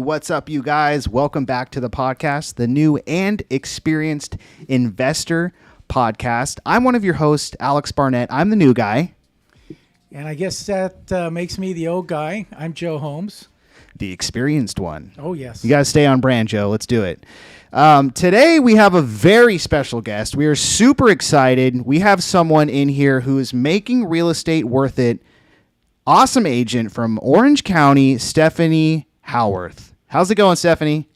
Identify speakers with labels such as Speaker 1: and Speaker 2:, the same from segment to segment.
Speaker 1: what's up, you guys? Welcome back to the podcast, the new and experienced investor podcast. I'm one of your hosts, Alex Barnett. I'm the new guy.
Speaker 2: And I guess that makes me the old guy. I'm Joe Holmes.
Speaker 1: The experienced one.
Speaker 2: Oh, yes.
Speaker 1: You got to stay on brand, Joe. Let's do it. Today, we have a very special guest. We are super excited. We have someone in here who is making real estate worth it. Awesome agent from Orange County, Stefani Howorth. How's it going, Stefani?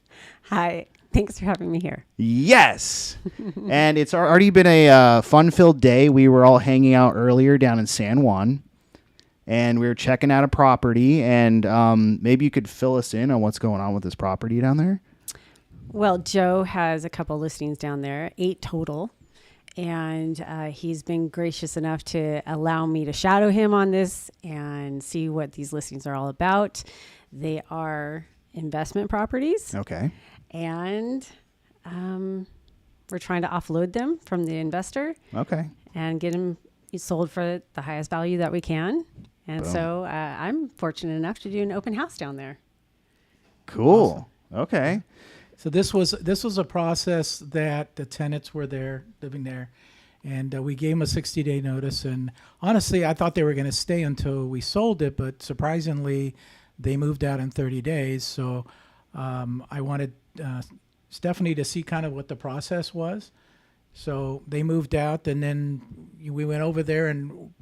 Speaker 3: Hi. Thanks for having me here.
Speaker 1: Yes. And it's already been a fun-filled day. We were all hanging out earlier down in San Juan, and we were checking out a property. And maybe you could fill us in on what's going on with this property down there.
Speaker 3: Well, Joe has a couple listings down there, 8 total. And he's been gracious enough to allow me to shadow him on this and see what these listings are all about. They are investment properties.
Speaker 1: Okay.
Speaker 3: And we're trying to offload them from the investor.
Speaker 1: Okay.
Speaker 3: And get them sold for the highest value that we can. And
Speaker 1: Boom.
Speaker 3: So I'm fortunate enough to do an open house down there.
Speaker 1: Cool. Awesome. Okay.
Speaker 2: So this was a process that the tenants were there, living there, and we gave them a 60-day notice. And honestly, I thought they were going to stay until we sold it, but surprisingly, they moved out in 30 days. So I wanted Stefani to see kind of what the process was. So they moved out, and then we went over there, and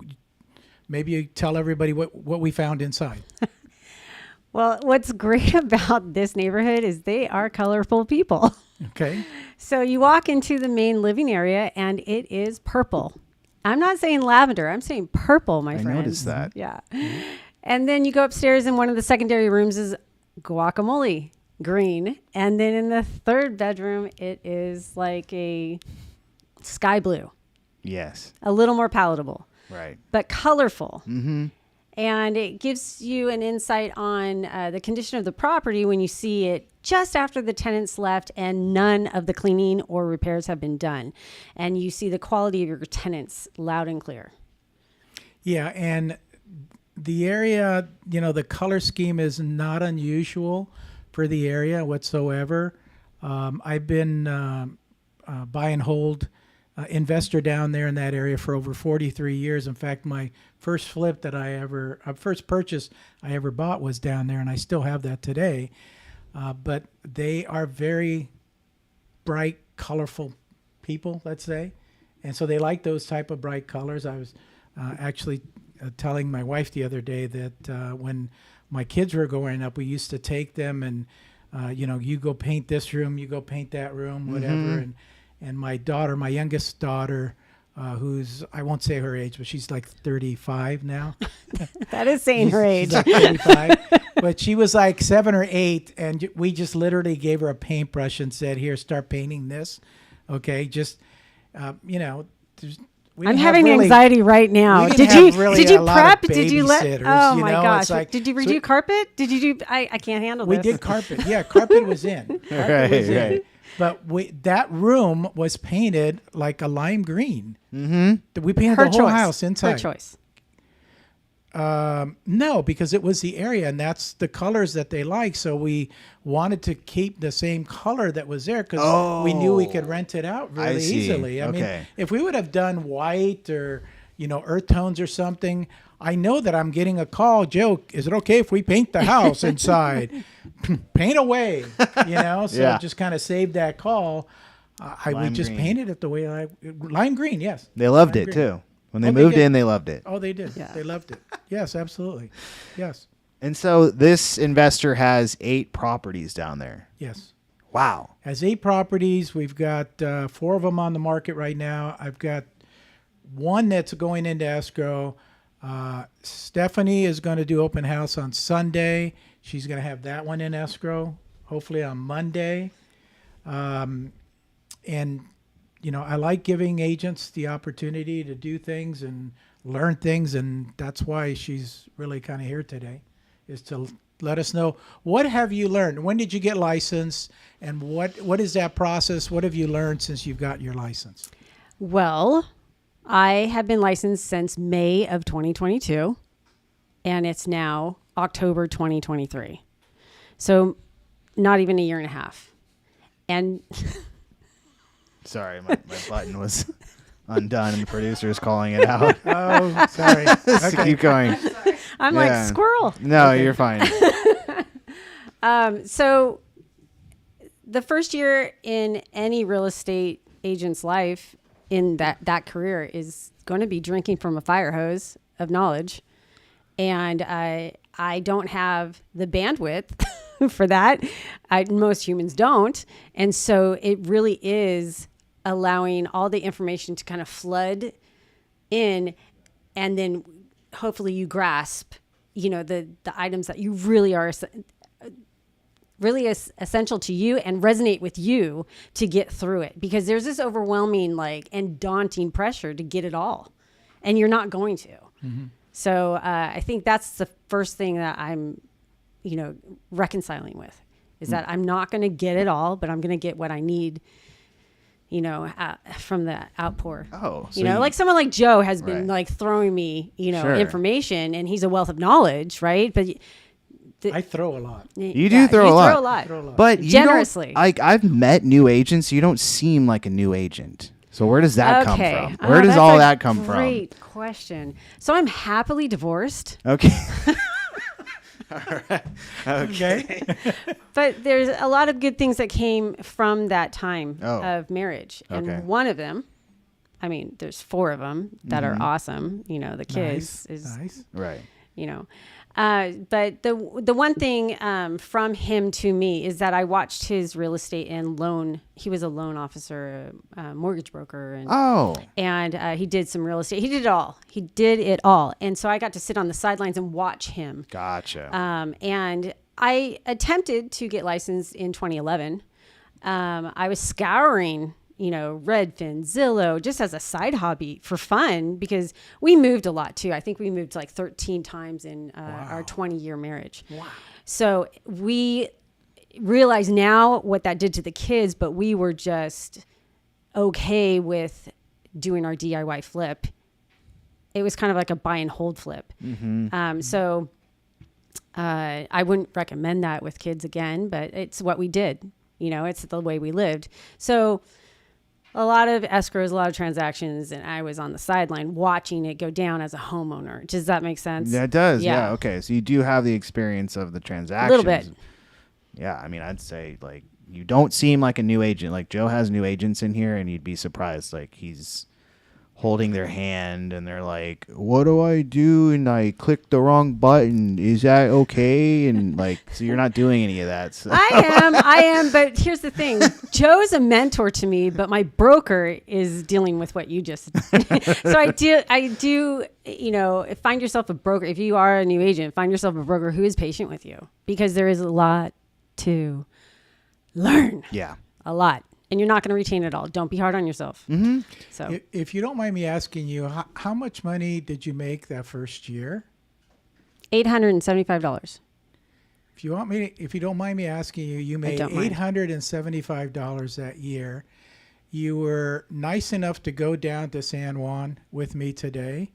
Speaker 2: maybe you tell everybody what we found inside.
Speaker 3: Well, what's great about this neighborhood is they are colorful people.
Speaker 2: Okay.
Speaker 3: So you walk into the main living area and it is purple. I'm not saying lavender. I'm saying purple, my friends.
Speaker 1: I noticed that.
Speaker 3: Yeah. Mm-hmm. And then you go upstairs and one of the secondary rooms is guacamole green. And then in the third bedroom, it is like a sky blue.
Speaker 1: Yes.
Speaker 3: A little more palatable.
Speaker 1: Right.
Speaker 3: But colorful.
Speaker 1: Mm-hmm.
Speaker 3: And it gives you an insight on the condition of the property when you see it just after the tenants left and none of the cleaning or repairs have been done. And you see the quality of your tenants loud and clear. Yeah,
Speaker 2: and the area, the color scheme is not unusual for the area whatsoever. I've been buy and hold investor down there in that area for over 43 years. In fact, my first flip that first purchase I ever bought was down there, and I still have that today. But they are very bright, colorful people, let's say. And so they like those type of bright colors. I was actually telling my wife the other day that when my kids were growing up, we used to take them and, you go paint this room, you go paint that room, whatever.
Speaker 1: Mm-hmm.
Speaker 2: And my daughter, my youngest daughter, who's, I won't say her age, but she's like 35 now.
Speaker 3: That is saying her age.
Speaker 2: She's like 35. But she was like 7 or 8, and we just literally gave her a paintbrush and said, here, start painting this. Okay, just,
Speaker 3: I'm having anxiety right now. Did you prep? Did you let? Oh my gosh! Like, did you redo carpet? Did you do? I can't handle this.
Speaker 2: We did carpet. Yeah, carpet was in.
Speaker 1: Right.
Speaker 2: But that room was painted like a lime green.
Speaker 1: Mm-hmm.
Speaker 2: We painted the whole house inside.
Speaker 3: Her choice.
Speaker 2: No, because it was the area, and that's the colors that they like. So we wanted to keep the same color that was there because we knew we could rent it out really easily. I mean, if we would have done white or earth tones or something, I know that I'm getting a call. Joe, is it okay if we paint the house inside? Paint away, So just kind of saved that call. We just painted it the way lime green. Yes,
Speaker 1: they loved it too. When they moved in, they loved it.
Speaker 2: Oh, they did. Yeah. They loved it. Yes, absolutely. Yes.
Speaker 1: And so this investor has 8 properties down there.
Speaker 2: Yes.
Speaker 1: Wow.
Speaker 2: Has 8 properties. We've got 4 of them on the market right now. I've got 1 that's going into escrow. Stefani is going to do open house on Sunday. She's going to have that one in escrow, hopefully on Monday. And I like giving agents the opportunity to do things and learn things, and that's why she's really kind of here today, is to let us know, what have you learned? When did you get licensed, and what is that process? What have you learned since you've got your license?
Speaker 3: Well, I have been licensed since May of 2022, and it's now October 2023. So not even a year and a half. And
Speaker 1: Sorry, my button was undone and the producer is calling it out.
Speaker 2: Oh, sorry.
Speaker 1: So
Speaker 2: Okay.
Speaker 1: keep going.
Speaker 3: I'm
Speaker 1: Yeah.
Speaker 3: like, squirrel.
Speaker 1: No, you're fine.
Speaker 3: So the first year in any real estate agent's life in that career is going to be drinking from a fire hose of knowledge. And I don't have the bandwidth for that. Most humans don't. And so it really is allowing all the information to kind of flood in, and then hopefully you grasp, the items that you really are really essential to you and resonate with you to get through it, because there's this overwhelming and daunting pressure to get it all, and you're not going to. Mm-hmm. So I think that's the first thing that I'm reconciling with, is that I'm not going to get it all, but I'm going to get what I need from the outpour.
Speaker 1: Oh, so
Speaker 3: like someone like Joe has been
Speaker 1: Right.
Speaker 3: throwing me
Speaker 1: Sure.
Speaker 3: information, and he's a wealth of knowledge, right? But
Speaker 2: I throw a lot.
Speaker 1: You do throw a lot.
Speaker 2: Throw a lot.
Speaker 1: But you
Speaker 3: Generously.
Speaker 1: don't, I've met new agents. You don't seem like a new agent. So where does that come from?
Speaker 3: Oh,
Speaker 1: Where does
Speaker 3: that's
Speaker 1: all
Speaker 3: a
Speaker 1: that come from?
Speaker 3: Great question. So I'm happily divorced,
Speaker 1: Okay.
Speaker 2: Okay.
Speaker 3: but there's a lot of good things that came from that time
Speaker 1: Oh.
Speaker 3: of marriage. And
Speaker 1: Okay.
Speaker 3: one of them, there's 4 of them that are awesome. The kids
Speaker 2: Nice.
Speaker 1: Right.
Speaker 3: But the one thing from him to me is that I watched his real estate and loan. He was a loan officer, mortgage broker, and
Speaker 1: Oh.
Speaker 3: he did some real estate. He did it all. He did it all. And so I got to sit on the sidelines and watch him.
Speaker 1: Gotcha.
Speaker 3: And I attempted to get licensed in 2011. I was scouring, Redfin, Zillow, just as a side hobby for fun, because we moved a lot too. I think we moved 13 times in our 20-year marriage.
Speaker 2: Wow.
Speaker 3: So we realize now what that did to the kids, but we were just okay with doing our DIY flip. It was kind of like a buy and hold flip.
Speaker 1: Mm-hmm.
Speaker 3: So I wouldn't recommend that with kids again, but it's what we did. It's the way we lived. So a lot of escrows, a lot of transactions, and I was on the sideline watching it go down as a homeowner. Does that make sense?
Speaker 1: That does.
Speaker 3: Yeah.
Speaker 1: Yeah. Okay. So you do have the experience of the transactions.
Speaker 3: A little bit.
Speaker 1: Yeah. I'd say you don't seem like a new agent. Like Joe has new agents in here, and you'd be surprised. He's holding their hand and they're like, what do I do? And I clicked the wrong button. Is that okay? And so you're not doing any of that. So.
Speaker 3: I am. But here's the thing. Joe's a mentor to me, but my broker is dealing with what you just So I do, find yourself a broker. If you are a new agent, find yourself a broker who is patient with you, because there is a lot to learn.
Speaker 1: Yeah.
Speaker 3: A lot. And you're not going to retain it all. Don't be hard on yourself.
Speaker 1: Mm-hmm.
Speaker 3: So
Speaker 2: If you don't mind me asking you, how much money did you make that first year?
Speaker 3: $875.
Speaker 2: If you don't mind me asking you, you made
Speaker 3: don't mind.
Speaker 2: $875 that year. You were nice enough to go down to San Juan with me today.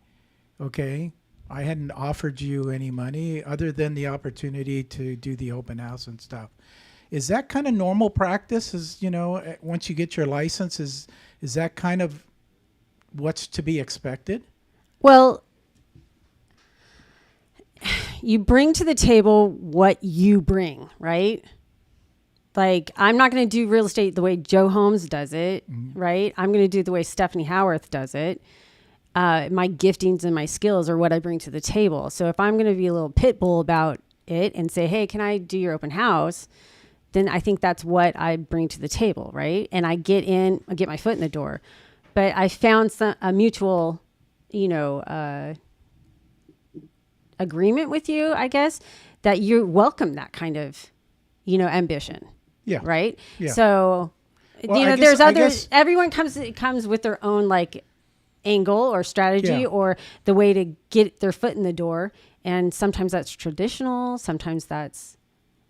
Speaker 2: Okay. I hadn't offered you any money other than the opportunity to do the open house and stuff. Is that kind of normal practice? Once you get your license, is that kind of what's to be expected?
Speaker 3: Well, you bring to the table what you bring, right? I'm not going to do real estate the way Joe Holmes does it, right? I'm going to do it the way Stefani Howorth does it. My giftings and my skills are what I bring to the table. So if I'm going to be a little pit bull about it and say, hey, can I do your open house? Then I think that's what I bring to the table, right? And I get my foot in the door. But I found a mutual, agreement with you, I guess, that you welcome that kind of, ambition.
Speaker 2: Yeah.
Speaker 3: Right.
Speaker 2: Yeah.
Speaker 3: So,
Speaker 2: Well,
Speaker 3: there's
Speaker 2: I
Speaker 3: other.
Speaker 2: guess-
Speaker 3: Everyone comes with their own angle or strategy,
Speaker 2: Yeah.
Speaker 3: or the way to get their foot in the door. And sometimes that's traditional. Sometimes that's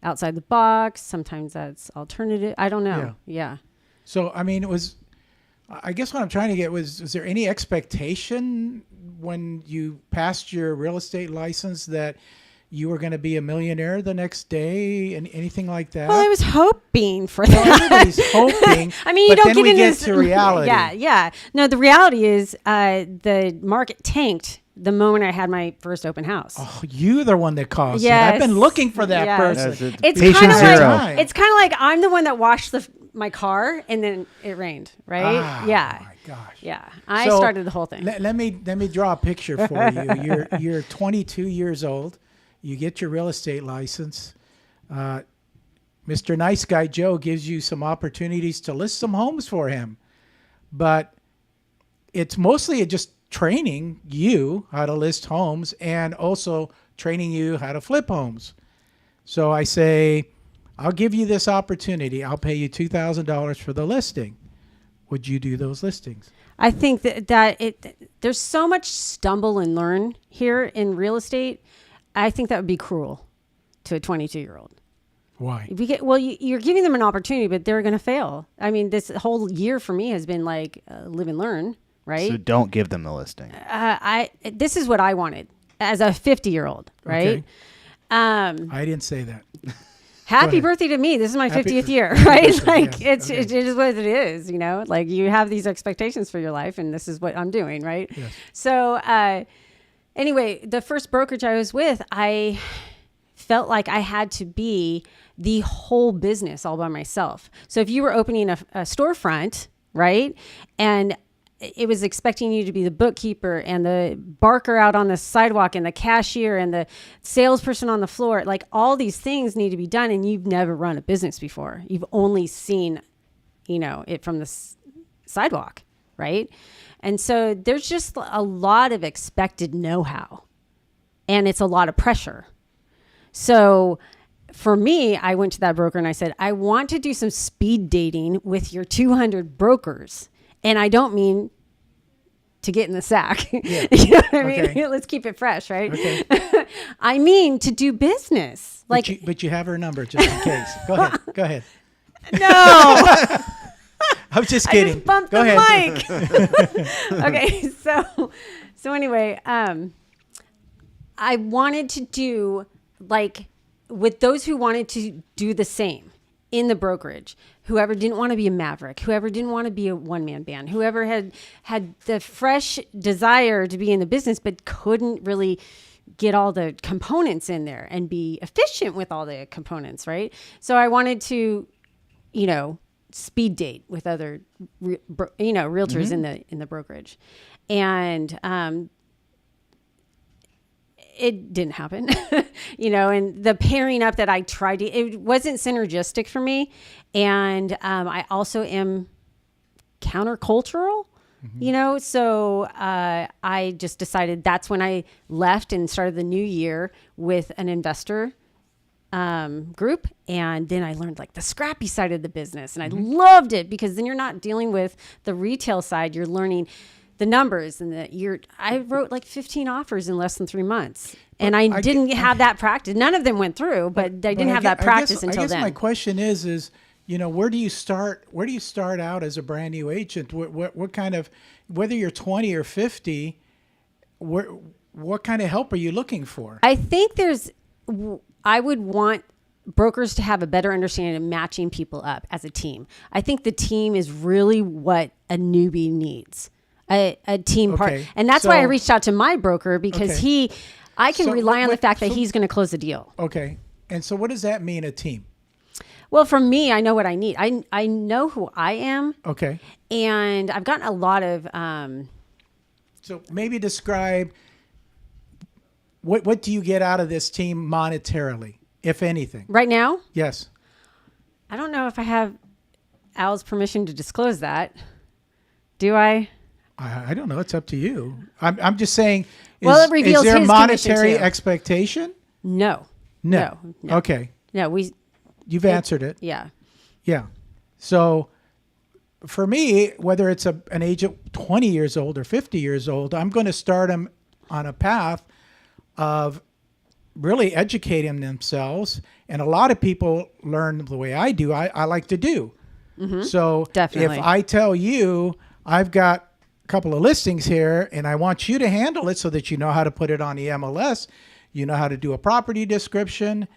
Speaker 3: outside the box. Sometimes that's alternative. I don't know. Yeah.
Speaker 2: So, I guess what I'm trying to get was there any expectation when you passed your real estate license that you were going to be a millionaire the next day and anything like that?
Speaker 3: Well, I was hoping for
Speaker 2: Well,
Speaker 3: that.
Speaker 2: everybody's hoping.
Speaker 3: I mean, you
Speaker 2: but
Speaker 3: don't
Speaker 2: then
Speaker 3: get
Speaker 2: we
Speaker 3: into
Speaker 2: get
Speaker 3: this.
Speaker 2: to reality.
Speaker 3: Yeah. No, the reality is the market tanked the moment I had my first open house.
Speaker 2: Oh, you're the one that caused it.
Speaker 3: Yes.
Speaker 2: I've been looking for that
Speaker 3: Yes.
Speaker 2: person.
Speaker 3: It's
Speaker 1: Patient
Speaker 3: kind of
Speaker 1: zero.
Speaker 3: like I'm the one that washed my car and then it rained, right?
Speaker 2: Ah,
Speaker 3: yeah.
Speaker 2: my gosh.
Speaker 3: Yeah. I
Speaker 2: So,
Speaker 3: started the whole thing.
Speaker 2: Let me draw a picture for you. You're 22 years old. You get your real estate license. Mr. Nice Guy Joe gives you some opportunities to list some homes for him, but it's mostly just training you how to list homes and also training you how to flip homes. So I say, I'll give you this opportunity. I'll pay you $2,000 for the listing. Would you do those listings?
Speaker 3: I think there's so much stumble and learn here in real estate. I think that would be cruel to a 22-year-old.
Speaker 2: Why?
Speaker 3: You're giving them an opportunity, but they're going to fail. I mean, this whole year for me has been like live and learn, right?
Speaker 1: So don't give them the listing.
Speaker 3: This is what I wanted as a 50-year-old, right?
Speaker 2: Okay. I didn't say that.
Speaker 3: Happy birthday to me. This is my
Speaker 2: Happy
Speaker 3: 50th year, right? Like
Speaker 2: yes.
Speaker 3: it is what it is, you know, like you have these expectations for your life and this is what I'm doing. Right.
Speaker 2: Yes.
Speaker 3: So, anyway, the first brokerage I was with, I felt like I had to be the whole business all by myself. So if you were opening a storefront, right, and it was expecting you to be the bookkeeper and the barker out on the sidewalk and the cashier and the salesperson on the floor, like all these things need to be done, and you've never run a business before. You've only seen, it from the sidewalk, right? And so there's just a lot of expected know-how, and it's a lot of pressure. So for me, I went to that broker and I said, I want to do some speed dating with your 200 brokers. And I don't mean to get in the sack. Yeah. You know what I mean?
Speaker 2: Okay.
Speaker 3: Let's keep it fresh, right?
Speaker 2: Okay.
Speaker 3: I mean to do business.
Speaker 2: But you have her number just in case. Go ahead. Go ahead.
Speaker 3: No.
Speaker 2: I was just kidding.
Speaker 3: I just bumped
Speaker 2: Go
Speaker 3: the
Speaker 2: ahead.
Speaker 3: mic. Okay, so anyway, I wanted to do with those who wanted to do the same in the brokerage, whoever didn't want to be a maverick, whoever didn't want to be a one-man band, whoever had the fresh desire to be in the business but couldn't really get all the components in there and be efficient with all the components, right? So I wanted to, speed date with other, realtors in the brokerage, and it didn't happen, and the pairing up that I tried it wasn't synergistic for me. And I also am countercultural, so I just decided that's when I left and started the new year with an investor group. And then I learned the scrappy side of the business, and I loved it because then you're not dealing with the retail side. You're learning the numbers, and I wrote 15 offers in less than 3 months, and I didn't have that practice. None of them went through, but I didn't have that practice until then.
Speaker 2: I guess my question is, where do you start? Where do you start out as a brand new agent? What kind of, whether you're 20 or 50, what kind of help are you looking for?
Speaker 3: I think I would want brokers to have a better understanding of matching people up as a team. I think the team is really what a newbie needs. A team part. And that's why I reached out to my broker, because I can rely on the fact that he's going to close the deal.
Speaker 2: Okay. And so what does that mean, a team?
Speaker 3: Well, for me, I know what I need. I know who I am.
Speaker 2: Okay.
Speaker 3: And I've gotten a lot of...
Speaker 2: So maybe describe, what do you get out of this team monetarily, if anything?
Speaker 3: Right now?
Speaker 2: Yes.
Speaker 3: I don't know if I have Al's permission to disclose that. Do I?
Speaker 2: I don't know. It's up to you. I'm just saying.
Speaker 3: It reveals
Speaker 2: is there
Speaker 3: his
Speaker 2: a monetary
Speaker 3: commission too.
Speaker 2: expectation?
Speaker 3: No.
Speaker 2: Okay.
Speaker 3: No,
Speaker 2: You've answered it.
Speaker 3: Yeah.
Speaker 2: Yeah. So for me, whether it's an agent 20 years old or 50 years old, I'm going to start them on a path of really educating themselves. And a lot of people learn the way I do. I like to do. Mm-hmm. So
Speaker 3: definitely,
Speaker 2: if I tell you I've got a couple of listings here and I want you to handle it so that you know how to put it on the MLS, You know how to do a property description,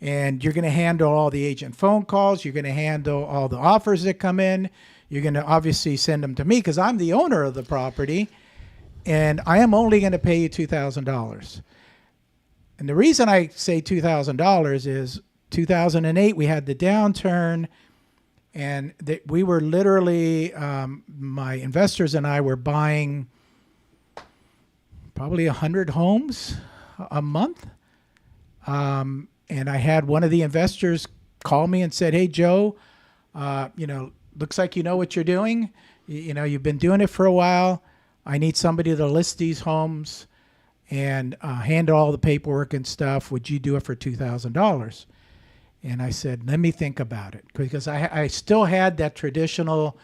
Speaker 2: and you're going to handle all the agent phone calls. You're going to handle all the offers that come in. You're going to obviously send them to me because I'm the owner of the property, and I am only going to pay you $2,000. And the reason I say $2,000 is 2008, we had the downturn, and we were literally, my investors and I were buying probably 100 homes a month. And I had one of the investors call me and said, "Hey, Joe, looks like you know what you're doing. You've been doing it for a while. I need somebody to list these homes and handle all the paperwork and stuff. Would you do it for $2,000? And I said, let me think about it, because I still had that traditional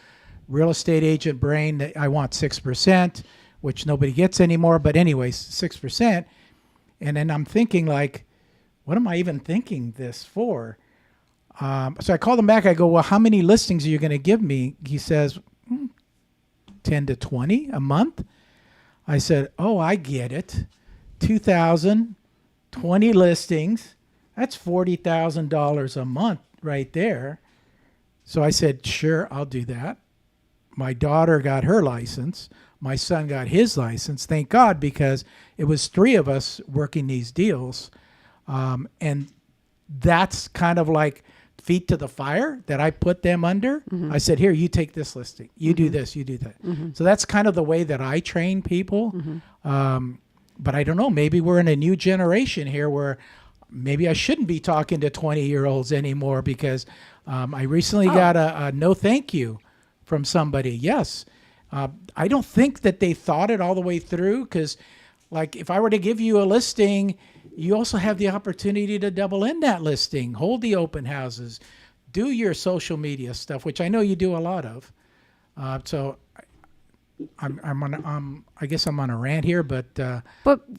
Speaker 2: real estate agent brain that I want 6%, which nobody gets anymore. But anyways, 6%. And then I'm thinking, like, what am I even thinking this for? So I called him back. I go, well, how many listings are you going to give me? He says, 10 to 20 a month. I said, oh, I get it. 2,000, 20 listings. That's $40,000 a month right there. So I said, sure, I'll do that. My daughter got her license. My son got his license. Thank God, because it was 3 of us working these deals. And that's kind of like feet to the fire that I put them under. Mm-hmm. I said, here, you take this listing. You do this, you do that. Mm-hmm. So that's kind of the way that I train people. Mm-hmm. But I don't know, maybe we're in a new generation here where maybe I shouldn't be talking to 20-year-olds anymore, because I recently got a no thank you from somebody. Yes. I don't think that they thought it all the way through, because like if I were to give you a listing, you also have the opportunity to double in that listing, hold the open houses, do your social media stuff, which I know you do a lot of. So I guess I'm on a rant here, but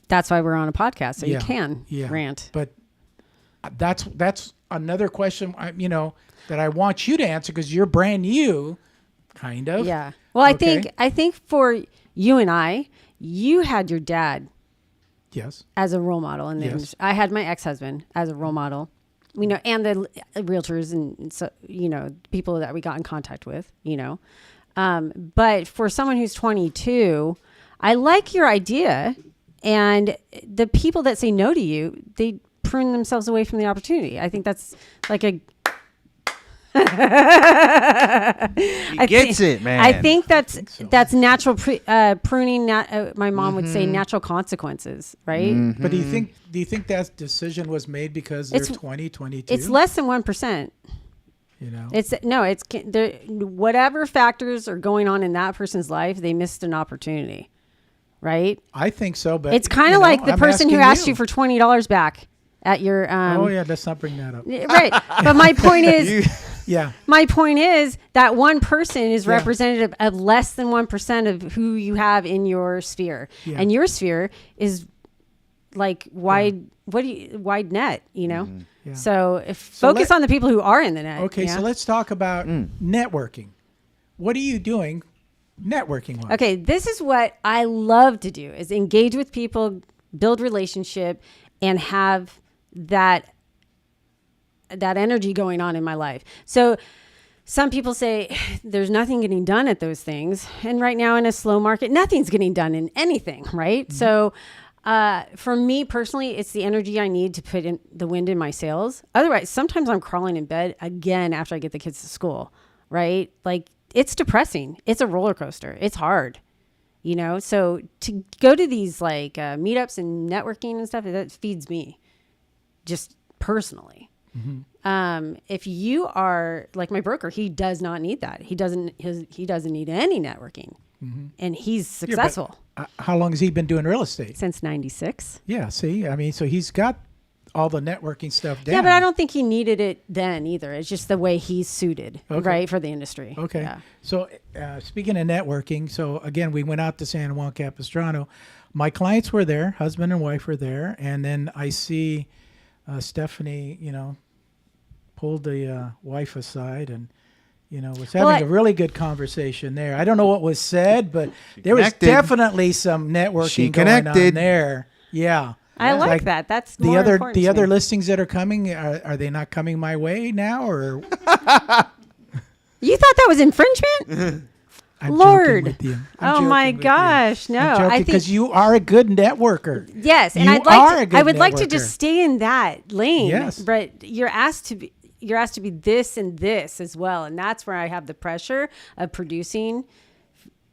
Speaker 3: that's why we're on a podcast, so you can rant.
Speaker 2: But that's another question, that I want you to answer, because you're brand new, kind of.
Speaker 3: Yeah. Well, okay. I think for you and I, you had your dad.
Speaker 2: Yes.
Speaker 3: As a role model, and then I had my ex-husband as a role model. And the realtors and so people that we got in contact with. But for someone who's 22, I like your idea, and the people that say no to you, they prune themselves away from the opportunity. I think that's like a.
Speaker 1: He gets it, man.
Speaker 3: I think that's natural pruning. My mom would say natural consequences, right?
Speaker 2: Mm-hmm. But do you think that decision was made because they're 20, 22?
Speaker 3: It's less than 1%. It's whatever factors are going on in that person's life, they missed an opportunity, right?
Speaker 2: I think so, but
Speaker 3: it's kind of like the person who asked you for $20 back at your.
Speaker 2: Let's not bring that up.
Speaker 3: Right, but my point is.
Speaker 2: Yeah.
Speaker 3: My point is that one person is representative of less than 1% of who you have in your sphere. Yeah. And your sphere is like wide net, Mm-hmm. Yeah. So focus on the people who are in the net.
Speaker 2: Okay, so let's talk about networking. What are you doing networking-wise?
Speaker 3: Okay, this is what I love to do, is engage with people, build relationship, and have that energy going on in my life. So some people say there's nothing getting done at those things. And right now in a slow market, nothing's getting done in anything, right? Mm-hmm. So for me personally, it's the energy I need to put in the wind in my sails. Otherwise, sometimes I'm crawling in bed again after I get the kids to school, right? Like, it's depressing. It's a roller coaster. It's hard, So to go to these like meetups and networking and stuff, that feeds me just personally. Mm-hmm. If you are like my broker, he does not need that. He doesn't need any networking, and he's successful.
Speaker 2: How long has he been doing real estate?
Speaker 3: Since 96.
Speaker 2: Yeah. See, so he's got all the networking stuff down.
Speaker 3: Yeah, but I don't think he needed it then either. It's just the way he's suited, right, for the industry.
Speaker 2: Okay. Yeah. So speaking of networking, so again, we went out to San Juan Capistrano. My clients were there, husband and wife were there, and then I see Stephanie, pulled the wife aside and, was having a really good conversation there. I don't know what was said, but there was definitely some networking going on there. Yeah.
Speaker 3: I like
Speaker 2: Like
Speaker 3: that. That's
Speaker 2: The
Speaker 3: more
Speaker 2: other
Speaker 3: important
Speaker 2: the
Speaker 3: to
Speaker 2: other
Speaker 3: me.
Speaker 2: listings that are coming, are they not coming my way now? Or
Speaker 3: You thought that was infringement?
Speaker 2: I'm
Speaker 3: Lord.
Speaker 2: joking with you. I'm
Speaker 3: Oh
Speaker 2: joking
Speaker 3: my
Speaker 2: with you.
Speaker 3: gosh, no.
Speaker 2: I'm joking
Speaker 3: I think
Speaker 2: because you are a good networker.
Speaker 3: yes, and
Speaker 2: You
Speaker 3: I'd
Speaker 2: are a
Speaker 3: like to,
Speaker 2: good
Speaker 3: I would like to
Speaker 2: networker.
Speaker 3: just stay in that lane.
Speaker 2: Yes.
Speaker 3: But you're asked to be this and this as well, and that's where I have the pressure of producing.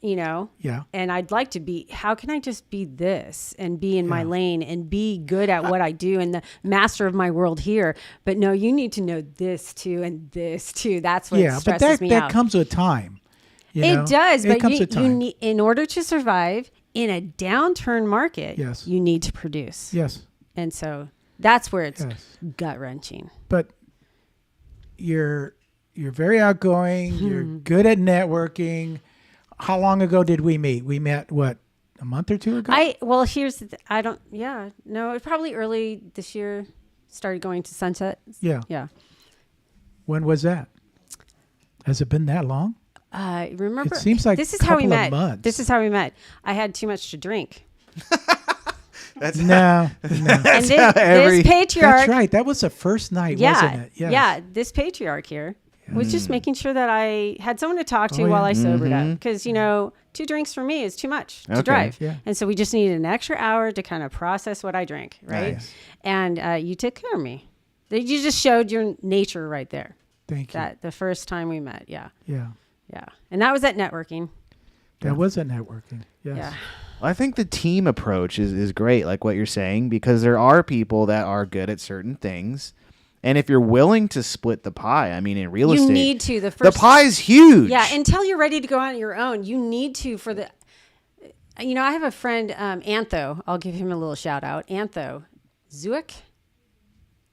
Speaker 2: Yeah.
Speaker 3: And I'd like to be, how can I just be this and be in my
Speaker 2: Yeah.
Speaker 3: lane and be good at what I do and the master of my world here? But no, you need to know this too and this too. That's what
Speaker 2: Yeah, but
Speaker 3: stresses me
Speaker 2: that
Speaker 3: out.
Speaker 2: comes with time. You know?
Speaker 3: It does,
Speaker 2: It
Speaker 3: but
Speaker 2: comes with
Speaker 3: you
Speaker 2: time.
Speaker 3: need, in order to survive in a downturn market,
Speaker 2: Yes.
Speaker 3: you need to produce.
Speaker 2: Yes.
Speaker 3: And so that's where it's
Speaker 2: Yes.
Speaker 3: gut wrenching.
Speaker 2: But you're very outgoing. You're good at networking. How long ago did we meet? We met what, a month or two ago?
Speaker 3: Here's I don't no, it probably early this year started going to Sunset.
Speaker 2: Yeah.
Speaker 3: Yeah.
Speaker 2: When was that? Has it been that long?
Speaker 3: Remember,
Speaker 2: It seems like
Speaker 3: this is
Speaker 2: a
Speaker 3: how we
Speaker 2: couple of
Speaker 3: met.
Speaker 2: months.
Speaker 3: This is how we met. I had too much to drink.
Speaker 1: That's
Speaker 2: No.
Speaker 3: And
Speaker 1: how
Speaker 3: this
Speaker 1: every-
Speaker 3: patriarch,
Speaker 2: That's right. That was the first night, wasn't it? Yes.
Speaker 3: yeah, this patriarch here was just making sure that I had someone to talk to
Speaker 2: Oh,
Speaker 3: while
Speaker 2: yeah.
Speaker 3: I sobered up. Because, 2 drinks for me is too much to
Speaker 1: Okay.
Speaker 3: drive.
Speaker 2: Yeah.
Speaker 3: And so we just needed an extra hour to kind of process what I drank, right?
Speaker 1: Nice.
Speaker 3: And you took care of me. You just showed your nature right there.
Speaker 2: Thank you.
Speaker 3: That the first time we met. Yeah.
Speaker 2: Yeah.
Speaker 3: Yeah. And that was at networking.
Speaker 2: That was at networking. Yes.
Speaker 3: Yeah.
Speaker 1: I think the team approach is great, like what you're saying, because there are people that are good at certain things. And if you're willing to split the pie, I mean, in real
Speaker 3: You
Speaker 1: estate,
Speaker 3: need to. The
Speaker 1: the
Speaker 3: first
Speaker 1: pie's huge.
Speaker 3: Yeah, until you're ready to go on your own, you need to for the. I have a friend, Antho. I'll give him a little shout out. Antho Zuick.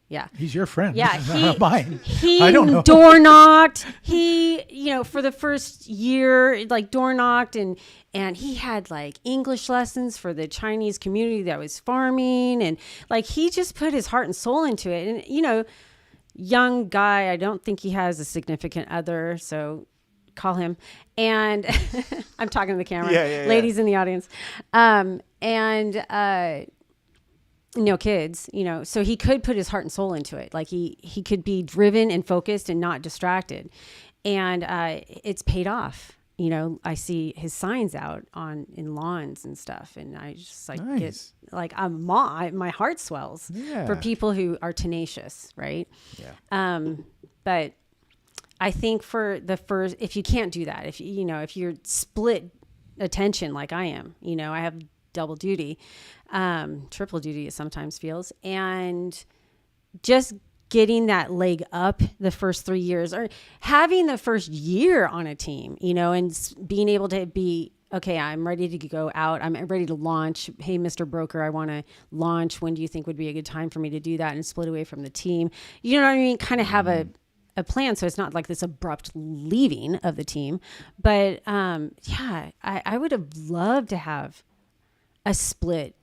Speaker 3: Yeah.
Speaker 2: He's your friend.
Speaker 3: Yeah,
Speaker 2: Not mine.
Speaker 3: He
Speaker 2: I don't know.
Speaker 3: door knocked. He, for the first year, like door knocked and he had like English lessons for the Chinese community that was farming. And like, he just put his heart and soul into it. And, young guy, I don't think he has a significant other. So call him. And I'm talking to the camera,
Speaker 1: Yeah.
Speaker 3: ladies in the audience. No kids, so he could put his heart and soul into it. Like he could be driven and focused and not distracted. And it's paid off. I see his signs out in lawns and stuff. And I just
Speaker 1: Nice.
Speaker 3: get like, my heart swells
Speaker 1: Yeah.
Speaker 3: for people who are tenacious. Right.
Speaker 1: Yeah.
Speaker 3: But I think for the first, if you can't do that, if you're split attention, like I am, I have double duty, triple duty it sometimes feels, and just getting that leg up the first 3 years or having the first year on a team, and being able to be, okay, I'm ready to go out. I'm ready to launch. Hey, Mr. Broker, I want to launch. When do you think would be a good time for me to do that and split away from the team? You know what I mean? Kind of have a plan. So it's not like this abrupt leaving of the team, but I would have loved to have a split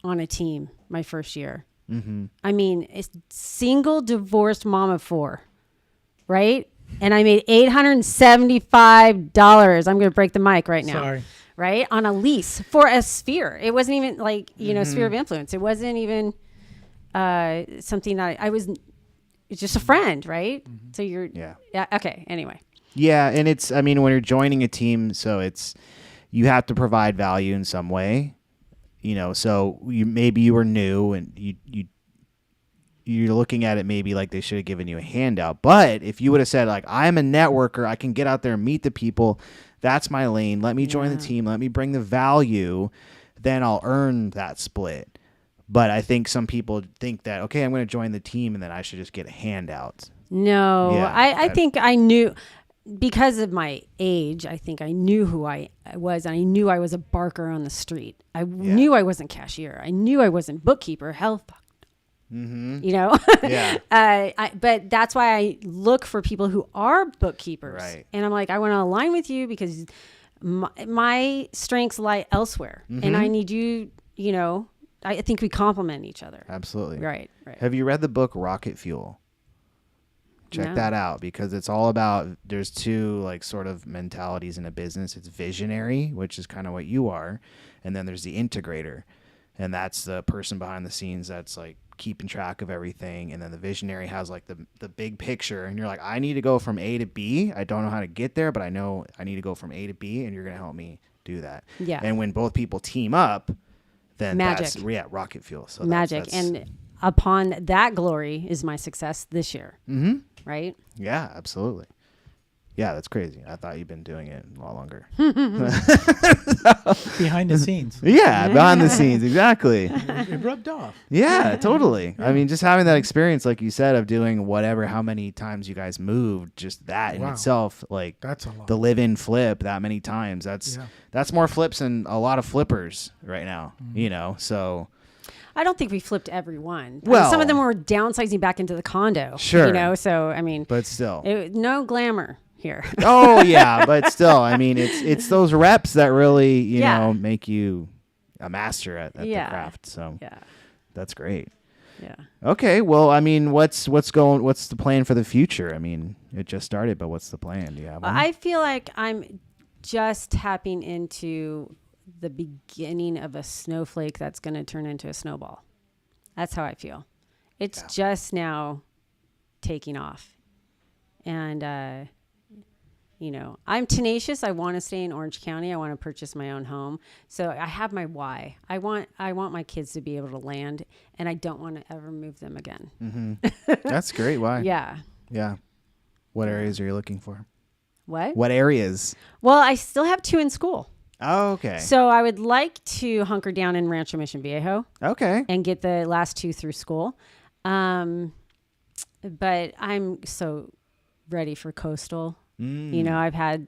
Speaker 3: on a team my first year.
Speaker 1: Mm-hmm.
Speaker 3: I mean, a single divorced mom of 4, right? And I made $875. I'm going to break the mic right now.
Speaker 2: Sorry.
Speaker 3: Right? On a lease for a sphere. It wasn't even like, sphere of influence. It wasn't even something that I was, it's just a friend, right?
Speaker 2: Mm-hmm.
Speaker 3: So
Speaker 1: Yeah.
Speaker 3: Okay. Anyway.
Speaker 1: Yeah, and when you're joining a team, so you have to provide value in some way. So maybe you were new and you're looking at it maybe like they should have given you a handout. But if you would have said, like, I'm a networker, I can get out there and meet the people, that's my lane, let me join the team, let me bring the value, then I'll earn that split. But I think some people think that, okay, I'm going to join the team and then I should just get a handout.
Speaker 3: No,
Speaker 1: Yeah,
Speaker 3: I think I knew, because of my age, I think I knew who I was. And I knew I was a barker on the street. I knew I wasn't cashier. I knew I wasn't bookkeeper. Hell, fuck.
Speaker 1: Mm-hmm.
Speaker 3: Yeah. But that's why I look for people who are bookkeepers.
Speaker 1: Right.
Speaker 3: And I'm like, I want to align with you because my strengths lie elsewhere. And I need you, I think we complement each other.
Speaker 1: Absolutely.
Speaker 3: Right.
Speaker 1: Have you read the book Rocket Fuel? Check
Speaker 3: No.
Speaker 1: that out, because it's all about, there's two like sort of mentalities in a business. It's visionary, which is kind of what you are, and then there's the integrator. and that's the person behind the scenes that's like keeping track of everything, and then the visionary has like the big picture, and you're like, I need to go from A to B. I don't know how to get there, but I know I need to go from A to B, and you're gonna help me do that.
Speaker 3: Yeah.
Speaker 1: And when both people team up, then
Speaker 3: Magic.
Speaker 1: that's rocket fuel. So
Speaker 3: Magic.
Speaker 1: that's
Speaker 3: And upon that glory is my success this year.
Speaker 1: mm-hmm.
Speaker 3: Right?
Speaker 1: Yeah, absolutely. Yeah, that's crazy. I thought you'd been doing it a lot longer.
Speaker 2: Behind the scenes.
Speaker 1: Yeah, behind the scenes, exactly.
Speaker 2: It rubbed off.
Speaker 1: Yeah, totally. I mean, just having that experience, like you said, of doing whatever, how many times you guys moved, just that in
Speaker 2: Wow.
Speaker 1: itself, like
Speaker 2: That's a lot.
Speaker 1: the live-in flip that many times. That's more flips than a lot of flippers right now. You know, so.
Speaker 3: I don't think we flipped every one. I mean,
Speaker 1: Well-
Speaker 3: some of them were downsizing back into the condo.
Speaker 1: Sure.
Speaker 3: You know, so I mean,
Speaker 1: But still.
Speaker 3: no glamour here.
Speaker 1: Oh yeah, but still, I mean, it's those reps that really, you
Speaker 3: Yeah.
Speaker 1: know, make you a master at the
Speaker 3: Yeah.
Speaker 1: craft. So
Speaker 3: Yeah.
Speaker 1: that's great.
Speaker 3: Yeah.
Speaker 1: Okay, well, I mean, what's the plan for the future? I mean, it just started, but what's the plan? Do you have one?
Speaker 3: I feel like I'm just tapping into the beginning of a snowflake that's going to turn into a snowball. That's how I feel. It's just now taking off. And, you know, I'm tenacious. I want to stay in Orange County. I want to purchase my own home. So I have my why. I want my kids to be able to land, and I don't want to ever move them again.
Speaker 1: Mm-hmm. That's great. Why?
Speaker 3: Yeah.
Speaker 1: Yeah. What areas are you looking for?
Speaker 3: What?
Speaker 1: What areas?
Speaker 3: Well, I still have 2 in school.
Speaker 1: Oh, okay.
Speaker 3: So I would like to hunker down in Rancho Mission Viejo
Speaker 1: Okay.
Speaker 3: and get the last 2 through school. But I'm so ready for coastal. You know, I've had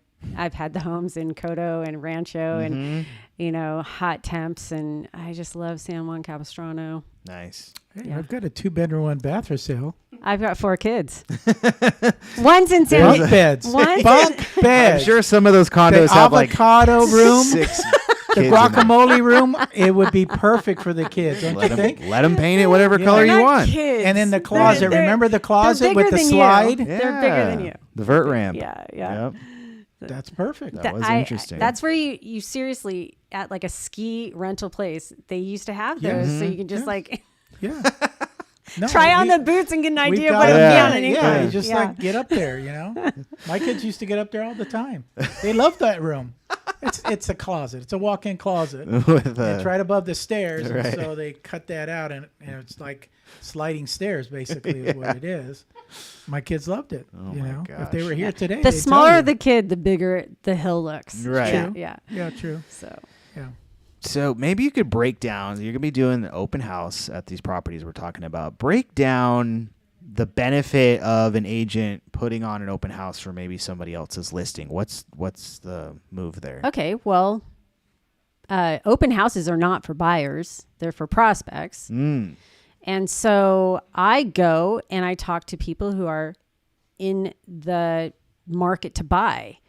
Speaker 3: the homes in Coto and Rancho and, you know, hot temps, and I just love San Juan Capistrano.
Speaker 1: Nice.
Speaker 2: Hey,
Speaker 3: Yeah.
Speaker 2: I've got a 2-bedroom, 1-bath for sale.
Speaker 3: I've got 4 kids. One's in San
Speaker 2: Bunk beds.
Speaker 3: One's
Speaker 2: Bunk
Speaker 1: I'm
Speaker 2: beds.
Speaker 1: sure some of those
Speaker 2: The
Speaker 1: condos have like
Speaker 2: avocado room.
Speaker 1: 6
Speaker 2: The
Speaker 1: kids in them.
Speaker 2: guacamole room. It would be perfect for the kids, don't you think?
Speaker 1: Let them paint it whatever
Speaker 2: Yeah.
Speaker 1: color
Speaker 3: They're
Speaker 1: you
Speaker 3: not
Speaker 1: want.
Speaker 3: kids.
Speaker 2: And in the closet,
Speaker 3: They're-
Speaker 2: remember the closet
Speaker 3: they're
Speaker 2: with
Speaker 3: bigger
Speaker 2: the
Speaker 3: than you.
Speaker 2: slide?
Speaker 3: They're bigger than you.
Speaker 1: The vert ramp.
Speaker 3: Yeah.
Speaker 1: Yep.
Speaker 2: That's perfect.
Speaker 1: That was interesting.
Speaker 3: That's where you seriously, at like a ski rental place, they used to have those,
Speaker 2: Yeah.
Speaker 3: so you can just like
Speaker 2: Yeah. No,
Speaker 3: try on
Speaker 2: we-
Speaker 3: the boots and get an
Speaker 2: we've
Speaker 3: idea of
Speaker 2: got
Speaker 3: what it would be
Speaker 1: Yeah.
Speaker 3: on an
Speaker 2: Yeah,
Speaker 3: incline.
Speaker 2: you just like get up there, you know. My kids used to get up there all the time. They love that room. It's a closet. It's a walk-in closet.
Speaker 1: With,
Speaker 2: It's right above the stairs, and
Speaker 1: Right.
Speaker 2: so they cut that out, and it's like sliding stairs, basically, is what it is. My kids loved it.
Speaker 1: Oh
Speaker 2: you
Speaker 1: my
Speaker 2: know,
Speaker 1: gosh.
Speaker 2: if they were here today,
Speaker 3: The
Speaker 2: they'd
Speaker 3: smaller
Speaker 2: tell you.
Speaker 3: the kid, the bigger the hill looks.
Speaker 1: Right.
Speaker 3: Yeah.
Speaker 2: True.
Speaker 3: Yeah.
Speaker 2: Yeah, true.
Speaker 3: So
Speaker 2: Yeah.
Speaker 1: So maybe you could break down. You're gonna be doing the open house at these properties we're talking about. Break down the benefit of an agent putting on an open house for maybe somebody else's listing. What's the move there?
Speaker 3: okay, well, open houses are not for buyers; they're for prospects.
Speaker 1: Mm.
Speaker 3: And so I go and I talk to people who are in the market to buy.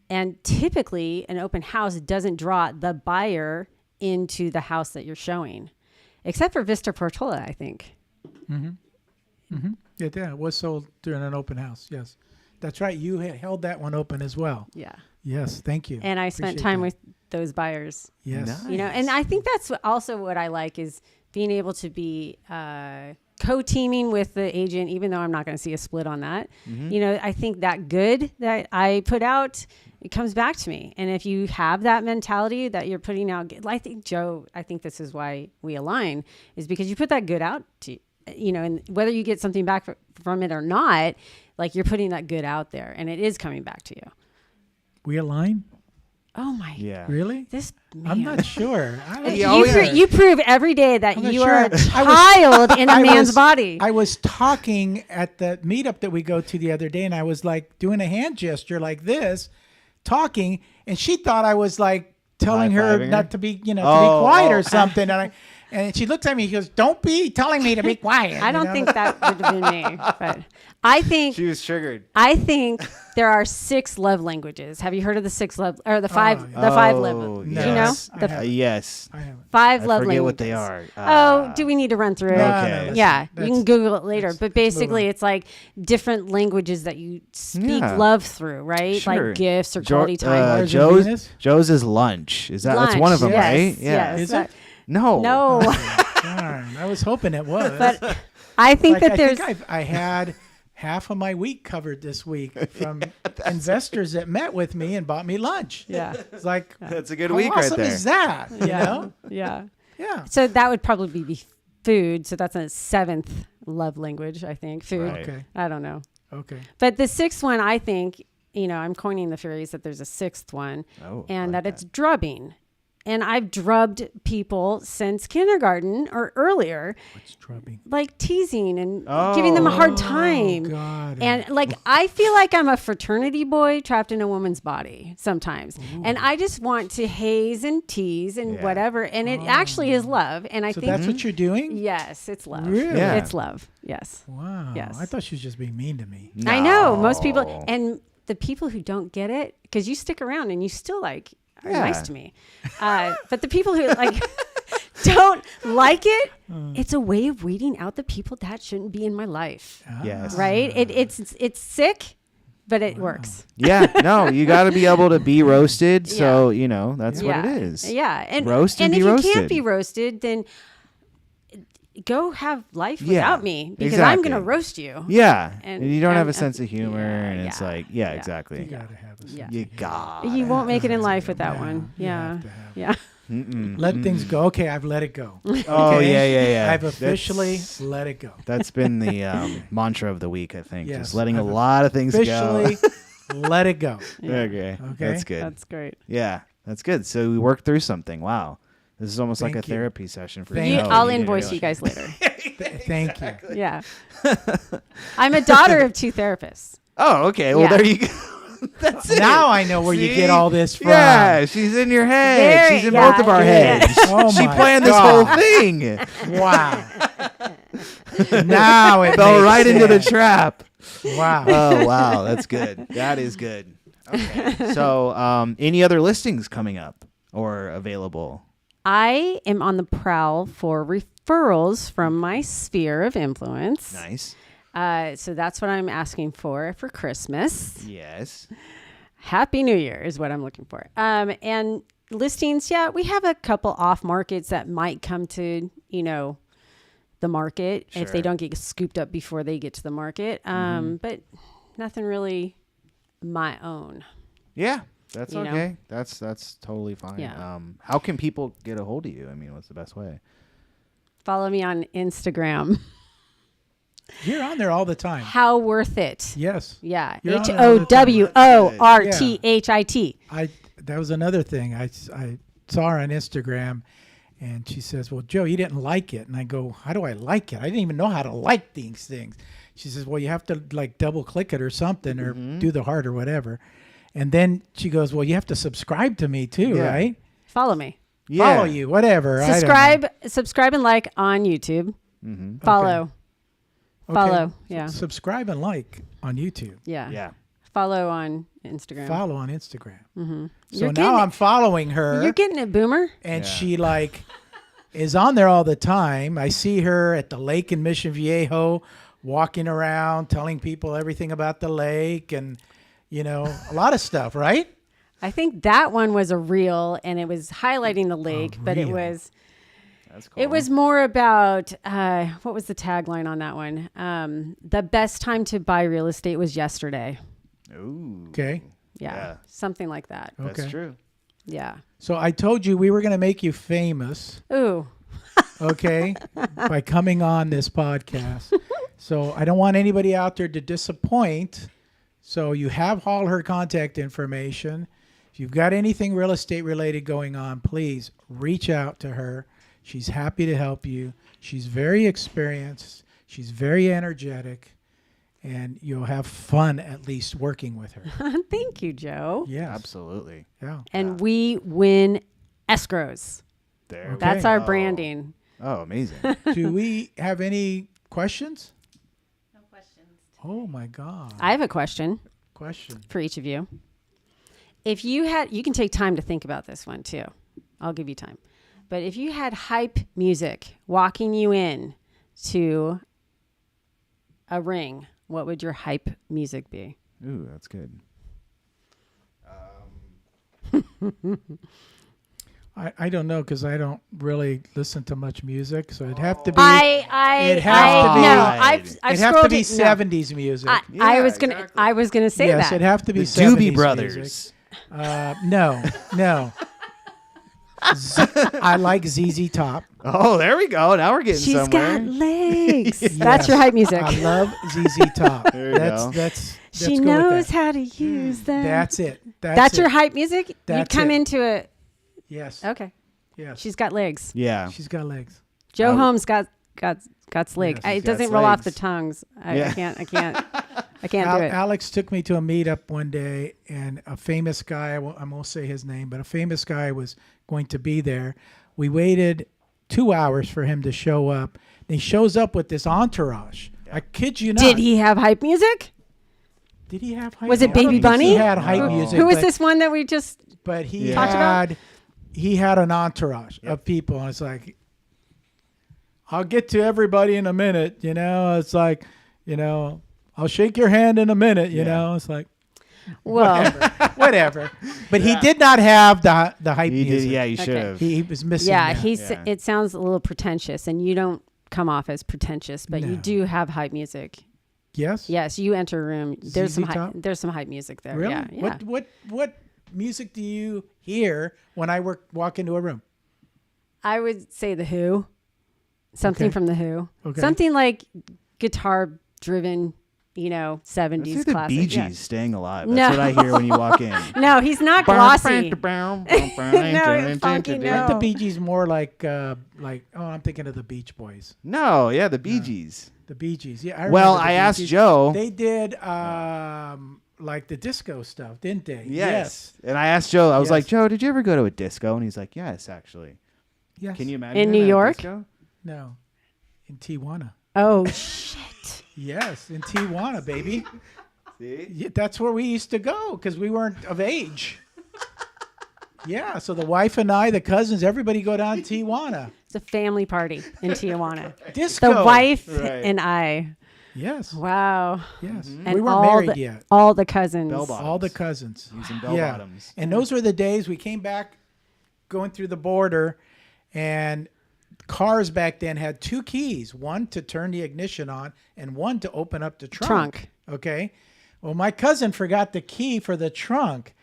Speaker 3: And typically, an open house doesn't draw the buyer into the house that you're showing, except for Vista Portola, I think.
Speaker 2: Yeah, it was sold during an open house. Yes, that's right. You held that one open as well.
Speaker 3: Yeah.
Speaker 2: Yes, thank you.
Speaker 3: And I spent
Speaker 2: Appreciate
Speaker 3: time
Speaker 2: that.
Speaker 3: with those buyers.
Speaker 2: Yes.
Speaker 1: Nice.
Speaker 3: You know, and I think that's also what I like is being able to be co-teaming with the agent, even though I'm not going to see a split on that. You know, I think that good that I put out, it comes back to me. And if you have that mentality that you're putting out, I think Joe, I think this is why we align, is because you put that good out to, you know, and whether you get something back from it or not, like you're putting that good out there and it is coming back to you.
Speaker 2: We align?
Speaker 3: Oh my,
Speaker 1: Yeah.
Speaker 2: Really?
Speaker 3: this man.
Speaker 2: I'm not sure. I don't
Speaker 1: Yeah,
Speaker 2: know.
Speaker 1: oh, yeah.
Speaker 3: You prove every day that
Speaker 2: I'm not
Speaker 3: you are
Speaker 2: sure.
Speaker 3: a child in a
Speaker 2: I
Speaker 3: man's
Speaker 2: was-
Speaker 3: body.
Speaker 2: I was talking at the meetup that we go to the other day, and I was like doing a hand gesture like this, talking, and she thought I was like telling her
Speaker 1: High-fiving
Speaker 2: not
Speaker 1: her?
Speaker 2: to be, to be
Speaker 1: Oh,
Speaker 2: quiet
Speaker 1: oh.
Speaker 2: or something. And she looked at me. She goes, "Don't be telling me to be quiet."
Speaker 3: I don't think that would have been me, but I think
Speaker 1: She was triggered.
Speaker 3: there are 6 love languages. Have you heard of the 6 love or the 5
Speaker 2: yeah.
Speaker 3: the 5
Speaker 1: Oh,
Speaker 3: love?
Speaker 2: No,
Speaker 3: Do you know
Speaker 1: yes.
Speaker 2: I
Speaker 3: the
Speaker 2: haven't.
Speaker 1: Yes.
Speaker 2: I haven't.
Speaker 3: 5
Speaker 1: I
Speaker 3: love
Speaker 1: forget
Speaker 3: languages?
Speaker 1: what they are.
Speaker 3: Oh, do we need to run through it?
Speaker 2: No,
Speaker 1: Okay.
Speaker 2: let's-
Speaker 3: Yeah, you
Speaker 2: let's-
Speaker 3: can Google it later.
Speaker 2: let's-
Speaker 3: But
Speaker 2: let's move
Speaker 3: basically,
Speaker 2: on.
Speaker 3: it's like different languages that you speak
Speaker 1: Yeah.
Speaker 3: love through, right?
Speaker 1: Sure.
Speaker 3: Like gifts or
Speaker 1: Jo-
Speaker 3: quality time.
Speaker 2: Mars and
Speaker 1: Joe's
Speaker 2: Venus?
Speaker 1: Joe's is lunch. Is that that's one of them,
Speaker 3: yes,
Speaker 1: right? Yeah.
Speaker 3: Yes.
Speaker 2: Is it?
Speaker 1: No.
Speaker 3: No.
Speaker 2: Darn, I was hoping it was.
Speaker 3: But I think that there's.
Speaker 2: I had half of my week covered this week from investors that met with me and bought me lunch.
Speaker 3: Yeah.
Speaker 2: It's like,
Speaker 1: That's a good
Speaker 2: how
Speaker 1: week right
Speaker 2: awesome
Speaker 1: there.
Speaker 2: is that? You
Speaker 3: Yeah.
Speaker 2: know?
Speaker 3: Yeah.
Speaker 2: Yeah.
Speaker 3: So that would probably be food. So that's a 7th love language, I think. Food.
Speaker 1: Right.
Speaker 2: Okay.
Speaker 3: I don't know.
Speaker 2: Okay.
Speaker 3: But the 6th one, I think, I'm coining the phrase that there's a 6th one,
Speaker 1: Oh,
Speaker 3: and
Speaker 1: I like
Speaker 3: that it's drubbing. And I've drubbed people since kindergarten or earlier,
Speaker 2: What's drubbing?
Speaker 3: like teasing and giving them a hard time.
Speaker 2: Oh, God.
Speaker 3: And like, I feel like I'm a fraternity boy trapped in a woman's body sometimes. And I just want to haze and tease and
Speaker 1: Yeah.
Speaker 3: whatever. And it actually is love. And I
Speaker 2: So
Speaker 3: think,
Speaker 2: that's what you're doing?
Speaker 3: yes, it's love.
Speaker 2: Really?
Speaker 1: Yeah.
Speaker 3: It's love. Yes.
Speaker 2: Wow.
Speaker 3: Yes.
Speaker 2: I thought she was just being mean to me.
Speaker 3: I know most
Speaker 1: No.
Speaker 3: people, and the people who don't get it, because you stick around and you still are nice
Speaker 1: Yeah.
Speaker 3: to me. But the people who don't like it, it's a way of weeding out the people that shouldn't be in my life.
Speaker 1: Yes.
Speaker 3: Right? It's sick, but it works.
Speaker 1: Yeah. No, you got to be able to be roasted. So, that's what
Speaker 3: Yeah.
Speaker 1: it is.
Speaker 3: Yeah. And
Speaker 1: Roast and
Speaker 3: if
Speaker 1: be
Speaker 3: you
Speaker 1: roasted.
Speaker 3: can't be roasted, then go have life
Speaker 1: Yeah,
Speaker 3: without me, because I'm
Speaker 1: exactly.
Speaker 3: going to roast you.
Speaker 1: Yeah.
Speaker 3: And
Speaker 1: And you don't have a
Speaker 3: I'm-
Speaker 1: sense of humor. And it's
Speaker 3: yeah,
Speaker 1: like,
Speaker 2: You
Speaker 1: exactly.
Speaker 2: got to have a
Speaker 3: Yeah.
Speaker 1: You got
Speaker 3: You won't make it in life with that
Speaker 2: Yeah,
Speaker 3: one.
Speaker 2: you
Speaker 3: Yeah.
Speaker 2: have to have
Speaker 3: Yeah.
Speaker 2: Let things go. Okay, I've let it go.
Speaker 1: Oh,
Speaker 2: Okay?
Speaker 1: yeah.
Speaker 2: I've officially let it go.
Speaker 1: That's been the mantra of the week, I think.
Speaker 2: Yes,
Speaker 1: Just letting a
Speaker 2: I've
Speaker 1: lot of things
Speaker 2: Officially
Speaker 1: go.
Speaker 2: let it go.
Speaker 1: Okay. That's good.
Speaker 3: That's great.
Speaker 1: Yeah, that's good. So we worked through something. Wow. This is almost like a
Speaker 2: Thank you.
Speaker 1: therapy session for
Speaker 2: Thank
Speaker 1: Joe.
Speaker 2: you.
Speaker 3: I'll
Speaker 1: didn't
Speaker 3: invoice
Speaker 1: realize.
Speaker 3: you guys later.
Speaker 2: Thank you.
Speaker 3: Yeah. I'm a daughter of 2 therapists.
Speaker 1: Oh, okay. Well,
Speaker 3: Yeah.
Speaker 1: there you go. That's it.
Speaker 2: Now I know where you
Speaker 1: See?
Speaker 2: get all this from.
Speaker 1: Yeah, she's in your head.
Speaker 3: Very-
Speaker 1: she's in
Speaker 3: yeah,
Speaker 1: both of our
Speaker 3: yeah.
Speaker 1: heads.
Speaker 2: Oh
Speaker 1: she
Speaker 2: my
Speaker 1: planned this
Speaker 2: God.
Speaker 1: whole thing.
Speaker 2: Wow. Now it
Speaker 1: Fell
Speaker 2: makes
Speaker 1: right into the
Speaker 2: sense.
Speaker 1: trap.
Speaker 2: Wow.
Speaker 1: Oh, wow. That's good. That is good. Okay. So, any other listings coming up or available?
Speaker 3: I am on the prowl for referrals from my sphere of influence.
Speaker 1: Nice.
Speaker 3: So that's what I'm asking for Christmas.
Speaker 1: Yes.
Speaker 3: Happy New Year is what I'm looking for. And listings, yeah, we have a couple off markets that might come to, the market if they
Speaker 1: Sure.
Speaker 3: don't get scooped up before they get to the market. But nothing really my own.
Speaker 1: Yeah. That's
Speaker 3: You know?
Speaker 1: okay. That's totally fine.
Speaker 3: Yeah.
Speaker 1: How can people get a hold of you? I mean, what's the best way?
Speaker 3: Follow me on Instagram.
Speaker 2: You're on there all the time.
Speaker 3: How worth it?
Speaker 2: Yes.
Speaker 3: Yeah.
Speaker 2: You're on there all the time.
Speaker 3: HOWORTHIT.
Speaker 2: That was another thing. I saw her on Instagram, and she says, "Well, Joe, you didn't like it." And I go, "How do I like it? I didn't even know how to like these things." She says, "Well, you have to double click it or something, or do the heart or whatever." And then she goes, "Well, you have to subscribe to me too,
Speaker 1: Yeah.
Speaker 2: right?
Speaker 3: Follow me.
Speaker 1: Yeah.
Speaker 2: Follow you, whatever. I don't know."
Speaker 3: Subscribe and like on YouTube.
Speaker 1: Mm-hmm.
Speaker 3: Follow.
Speaker 2: Okay.
Speaker 3: Follow. Yeah.
Speaker 2: Subscribe and like on YouTube.
Speaker 3: Yeah.
Speaker 1: Yeah.
Speaker 3: Follow on Instagram.
Speaker 2: Follow on Instagram.
Speaker 3: Mm-hmm.
Speaker 2: So now I'm following her.
Speaker 3: You're getting it, Boomer.
Speaker 2: And
Speaker 1: Yeah.
Speaker 2: she is on there all the time. I see her at the lake in Mission Viejo, walking around, telling people everything about the lake and, a lot of stuff, right?
Speaker 3: I think that one was a reel, and it was highlighting the lake, but it
Speaker 2: reel.
Speaker 3: was
Speaker 1: That's cool.
Speaker 3: it was more about what was the tagline on that one? The best time to buy real estate was yesterday.
Speaker 1: Ooh.
Speaker 2: Okay.
Speaker 3: Yeah, something like that.
Speaker 2: Okay.
Speaker 1: That's true.
Speaker 3: Yeah.
Speaker 2: So I told you we were going to make you famous,
Speaker 3: Ooh.
Speaker 2: okay, by coming on this podcast. So I don't want anybody out there to disappoint. So you have all her contact information. If you've got anything real estate related going on, please reach out to her. She's happy to help you. She's very experienced. She's very energetic. And you'll have fun at least working with her.
Speaker 3: Thank you, Joe.
Speaker 2: Yes.
Speaker 1: Absolutely.
Speaker 2: Yeah.
Speaker 3: And we win escrows.
Speaker 1: There.
Speaker 2: Okay.
Speaker 3: That's our
Speaker 1: Oh.
Speaker 3: branding.
Speaker 1: Oh, amazing.
Speaker 2: Do we have any questions?
Speaker 4: No questions.
Speaker 2: Oh my God.
Speaker 3: I have a question
Speaker 2: Question.
Speaker 3: for each of you. If you can take time to think about this one too. I'll give you time. But if you had hype music walking you in to a ring, what would your hype music be?
Speaker 1: Ooh, that's good.
Speaker 2: I don't know because I don't really listen to much music, so it'd have to be.
Speaker 3: It'd
Speaker 2: have to be-
Speaker 3: no,
Speaker 2: It'd
Speaker 3: I've
Speaker 2: have to
Speaker 3: scrolled
Speaker 2: be
Speaker 3: it. No.
Speaker 2: 70s music.
Speaker 3: I was gonna say
Speaker 2: Yes,
Speaker 3: that.
Speaker 2: it'd have to be
Speaker 1: The
Speaker 2: 70s
Speaker 1: Doobie Brothers.
Speaker 2: music. No. I like ZZ Top.
Speaker 1: Oh, there we go. Now we're getting
Speaker 3: She's
Speaker 1: somewhere.
Speaker 3: got legs.
Speaker 2: Yes.
Speaker 3: That's your hype music.
Speaker 2: I love ZZ Top.
Speaker 1: There you go.
Speaker 2: That's
Speaker 3: She
Speaker 2: go with
Speaker 3: knows
Speaker 2: that.
Speaker 3: how to use them.
Speaker 2: That's it.
Speaker 3: That's
Speaker 2: it.
Speaker 3: your hype music. You
Speaker 2: That's
Speaker 3: come
Speaker 2: it.
Speaker 3: into it.
Speaker 2: Yes.
Speaker 3: Okay.
Speaker 2: Yes.
Speaker 3: She's got legs.
Speaker 1: Yeah.
Speaker 2: She's got legs.
Speaker 3: Joe Holmes got legs.
Speaker 1: Yeah, she's
Speaker 3: It
Speaker 1: got
Speaker 3: doesn't roll off
Speaker 1: legs.
Speaker 3: the tongues.
Speaker 1: Yeah.
Speaker 3: I can't do it.
Speaker 2: Alex took me to a meetup one day, and a famous guy, I won't say his name, but a famous guy was going to be there. We waited 2 hours for him to show up. And he shows up with this entourage. I kid you not.
Speaker 3: Did he have hype music?
Speaker 2: Did he have hype
Speaker 3: Was it
Speaker 2: music? I don't
Speaker 3: Baby
Speaker 2: think
Speaker 3: Bunny?
Speaker 2: He had hype music.
Speaker 3: Who was
Speaker 2: but-
Speaker 3: this one that we just?
Speaker 2: But he
Speaker 1: Yeah.
Speaker 3: Talked about?
Speaker 2: had an entourage of people, and it's like, I'll get to everybody in a minute. It's like, I'll shake your hand in a minute. It's like
Speaker 3: Well,
Speaker 2: whatever. But he did not have the hype
Speaker 1: You
Speaker 2: music.
Speaker 1: did, yeah, you should
Speaker 3: Okay.
Speaker 1: have.
Speaker 2: He was missing.
Speaker 3: yeah.
Speaker 2: that.
Speaker 1: Yeah.
Speaker 3: It sounds a little pretentious, and you don't come off as pretentious, but you
Speaker 2: No.
Speaker 3: do have hype music.
Speaker 2: Yes.
Speaker 3: Yes, you enter a room. There's
Speaker 2: ZZ Top?
Speaker 3: there's some hype music there.
Speaker 2: Really?
Speaker 3: Yeah.
Speaker 2: What music do you hear when I walk into a room?
Speaker 3: I would say The Who. Something
Speaker 2: Okay.
Speaker 3: from The Who.
Speaker 2: Okay.
Speaker 3: Something like guitar driven, 70s
Speaker 1: Let's see the
Speaker 3: classic.
Speaker 1: Bee
Speaker 3: yeah.
Speaker 1: Gees staying alive.
Speaker 3: No.
Speaker 1: That's what I hear when you walk in.
Speaker 3: No, he's not glossy.
Speaker 1: no,
Speaker 3: you're funky, no.
Speaker 2: The Bee Gees more like I'm thinking of the Beach Boys.
Speaker 1: No, yeah, the Bee Gees.
Speaker 2: The Bee Gees. Yeah.
Speaker 1: Well,
Speaker 2: remember the
Speaker 1: I
Speaker 2: Bee
Speaker 1: asked
Speaker 2: Gees.
Speaker 1: Joe.
Speaker 2: They did like the disco stuff, didn't they?
Speaker 1: Yes. And I asked Joe, I was
Speaker 2: Yes.
Speaker 1: like, Joe, did you ever go to a disco? And he's like, yes, actually.
Speaker 2: Yes.
Speaker 1: Can you imagine?
Speaker 3: In
Speaker 1: him
Speaker 3: New
Speaker 1: at a
Speaker 3: York?
Speaker 1: disco?
Speaker 2: No. In Tijuana.
Speaker 3: Oh, shit.
Speaker 2: Yes, in Tijuana, baby.
Speaker 1: See?
Speaker 2: Yeah, that's where we used to go because we weren't of age. Yeah, so the wife and I, the cousins, everybody go down to Tijuana.
Speaker 3: It's a family party in Tijuana.
Speaker 2: Disco.
Speaker 3: The wife
Speaker 1: Right.
Speaker 3: and I.
Speaker 2: Yes.
Speaker 3: Wow.
Speaker 2: Yes.
Speaker 3: And
Speaker 2: We weren't
Speaker 3: all
Speaker 2: married
Speaker 3: the,
Speaker 2: yet.
Speaker 3: all the cousins.
Speaker 1: Bell bottoms.
Speaker 2: All the cousins.
Speaker 1: Using bell bottoms.
Speaker 2: And those were the days we came back going through the border, and cars back then had two keys, one to turn the ignition on and one to open up the trunk. Okay. Well, my cousin forgot the key for the trunk.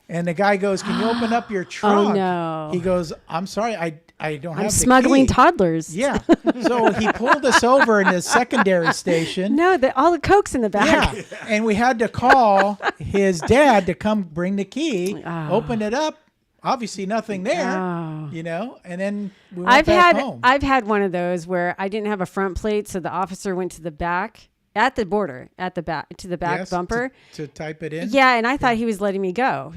Speaker 2: And the guy goes, "Can you open up your trunk?"
Speaker 3: no.
Speaker 2: He goes, "I'm sorry, I don't have
Speaker 3: I'm
Speaker 2: the
Speaker 3: smuggling
Speaker 2: key."
Speaker 3: toddlers.
Speaker 2: Yeah. So he pulled us over in the secondary station.
Speaker 3: No, all the Coke's in the back.
Speaker 2: Yeah. And we had to call his dad to come bring the key, open it up. Obviously nothing there,
Speaker 3: Oh.
Speaker 2: and then we went back home.
Speaker 3: I've had one of those where I didn't have a front plate, so the officer went to the back at the border, to the back
Speaker 2: Yes,
Speaker 3: bumper.
Speaker 2: to type it in.
Speaker 3: Yeah, and I thought he was letting me go.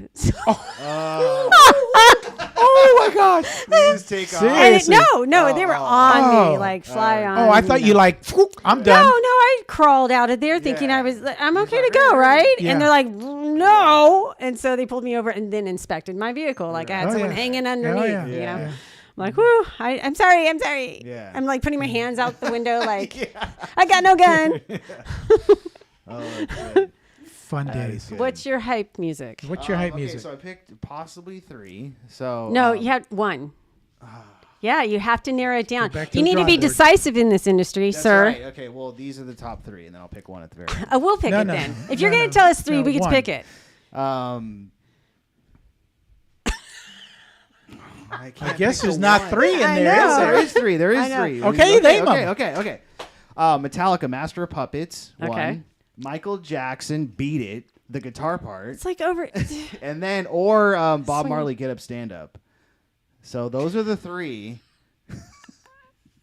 Speaker 2: Oh my God.
Speaker 1: Please take off.
Speaker 2: Seriously?
Speaker 3: No, they were on me, like fly on.
Speaker 2: Oh, I thought
Speaker 3: me.
Speaker 2: you like, I'm
Speaker 3: No,
Speaker 2: done.
Speaker 3: I crawled out of there thinking
Speaker 1: Yeah.
Speaker 3: I'm okay to go, right?
Speaker 2: Yeah.
Speaker 3: And they're like, no. And so they pulled me over and then inspected my vehicle. Like I had
Speaker 2: Oh,
Speaker 3: someone
Speaker 2: yeah.
Speaker 3: hanging
Speaker 2: Oh,
Speaker 3: underneath,
Speaker 2: yeah.
Speaker 3: you
Speaker 1: Yeah.
Speaker 3: know? I'm like, whoo, I'm sorry.
Speaker 1: Yeah.
Speaker 3: I'm like putting my hands out the window like, I got no gun.
Speaker 1: Oh, that's good.
Speaker 2: Fun
Speaker 1: That is
Speaker 2: days.
Speaker 1: good.
Speaker 3: What's your hype music?
Speaker 2: What's your hype
Speaker 1: Okay,
Speaker 2: music?
Speaker 1: so I picked possibly 3. So
Speaker 3: No, you had one. Yeah, you have to narrow it down.
Speaker 2: back to
Speaker 3: You
Speaker 2: the
Speaker 3: need to be
Speaker 2: drawing board.
Speaker 3: decisive in this industry,
Speaker 1: that's
Speaker 3: sir.
Speaker 1: right. Okay, well these are the top 3, and then I'll pick one at the very end.
Speaker 3: We'll pick
Speaker 2: No,
Speaker 3: it
Speaker 2: no.
Speaker 3: then. If
Speaker 2: No,
Speaker 3: you're going
Speaker 2: no.
Speaker 3: to tell us 3,
Speaker 2: No,
Speaker 3: we get to
Speaker 2: one.
Speaker 3: pick it.
Speaker 1: I
Speaker 2: guess there's not 3 in
Speaker 3: I
Speaker 2: there.
Speaker 3: know.
Speaker 2: is
Speaker 1: There is 3. There
Speaker 3: I
Speaker 1: is
Speaker 3: know.
Speaker 1: 3.
Speaker 2: Okay, name 'em.
Speaker 1: Okay. Metallica, Master of Puppets.
Speaker 3: Okay.
Speaker 1: 1. Michael Jackson, Beat It, the guitar part,
Speaker 3: It's like over.
Speaker 1: and then Bob
Speaker 3: Swing.
Speaker 1: Marley, Get Up, Stand Up. So those are the 3.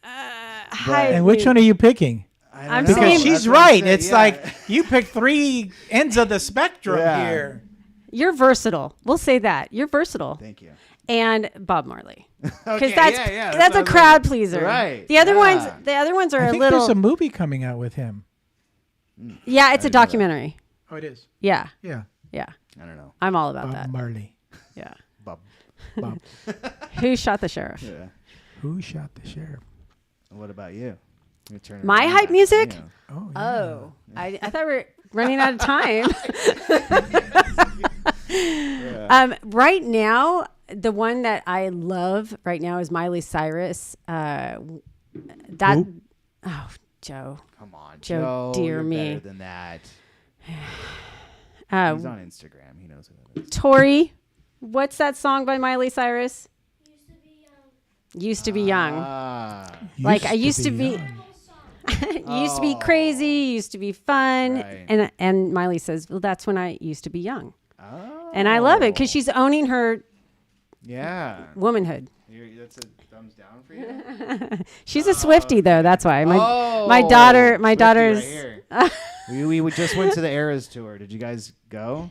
Speaker 3: hype
Speaker 2: And which one are you picking?
Speaker 1: I don't
Speaker 3: I'm
Speaker 1: know.
Speaker 3: saying-
Speaker 2: Because
Speaker 3: That's
Speaker 2: she's
Speaker 1: what I'm
Speaker 2: right.
Speaker 1: saying,
Speaker 2: It's
Speaker 1: yeah.
Speaker 2: like you picked 3 ends of the spectrum
Speaker 1: Yeah.
Speaker 2: here.
Speaker 3: You're versatile. We'll say that. You're versatile.
Speaker 1: Thank you.
Speaker 3: And Bob Marley. Because
Speaker 1: Okay,
Speaker 3: that's
Speaker 1: yeah,
Speaker 3: that's a
Speaker 1: what I'm
Speaker 3: crowd
Speaker 1: saying.
Speaker 3: pleaser.
Speaker 1: Right.
Speaker 3: The other
Speaker 1: yeah.
Speaker 3: ones are
Speaker 2: I
Speaker 3: a
Speaker 2: think
Speaker 3: little.
Speaker 2: there's a movie coming out with him.
Speaker 3: Yeah, it's a
Speaker 1: didn't know that.
Speaker 3: documentary.
Speaker 2: Oh, it is.
Speaker 3: Yeah,
Speaker 2: Yeah.
Speaker 3: yeah.
Speaker 1: I don't know.
Speaker 3: I'm all about
Speaker 2: Bob
Speaker 3: that.
Speaker 2: Marley.
Speaker 3: Yeah.
Speaker 1: Bob.
Speaker 2: Bob.
Speaker 3: Who shot the sheriff?
Speaker 1: Yeah.
Speaker 2: Who shot the sheriff?
Speaker 1: What about you? You turn it
Speaker 3: My
Speaker 1: around
Speaker 3: hype
Speaker 1: now,
Speaker 3: music?
Speaker 1: you know.
Speaker 2: Oh, yeah.
Speaker 3: Oh, I thought we were running out of time. Right now, the one that I love right now is Miley Cyrus.
Speaker 2: Who?
Speaker 3: Oh, Joe.
Speaker 1: Come on,
Speaker 3: Joe,
Speaker 1: Joe.
Speaker 3: dear
Speaker 1: You're
Speaker 3: me.
Speaker 1: better than that. He's on Instagram. He knows who that is.
Speaker 3: Tori, what's that song by Miley Cyrus? Used to be young. Like I used to be used to be crazy, used to be fun.
Speaker 1: Right.
Speaker 3: And Miley says, well, that's when I used to be young.
Speaker 1: Oh.
Speaker 3: And I love it because she's owning her womanhood.
Speaker 1: That's a thumbs down for you?
Speaker 3: She's a Swiftie though, that's why. My
Speaker 1: Swiftie
Speaker 3: daughter's
Speaker 1: right here. we just went to the Eras tour. Did you guys go?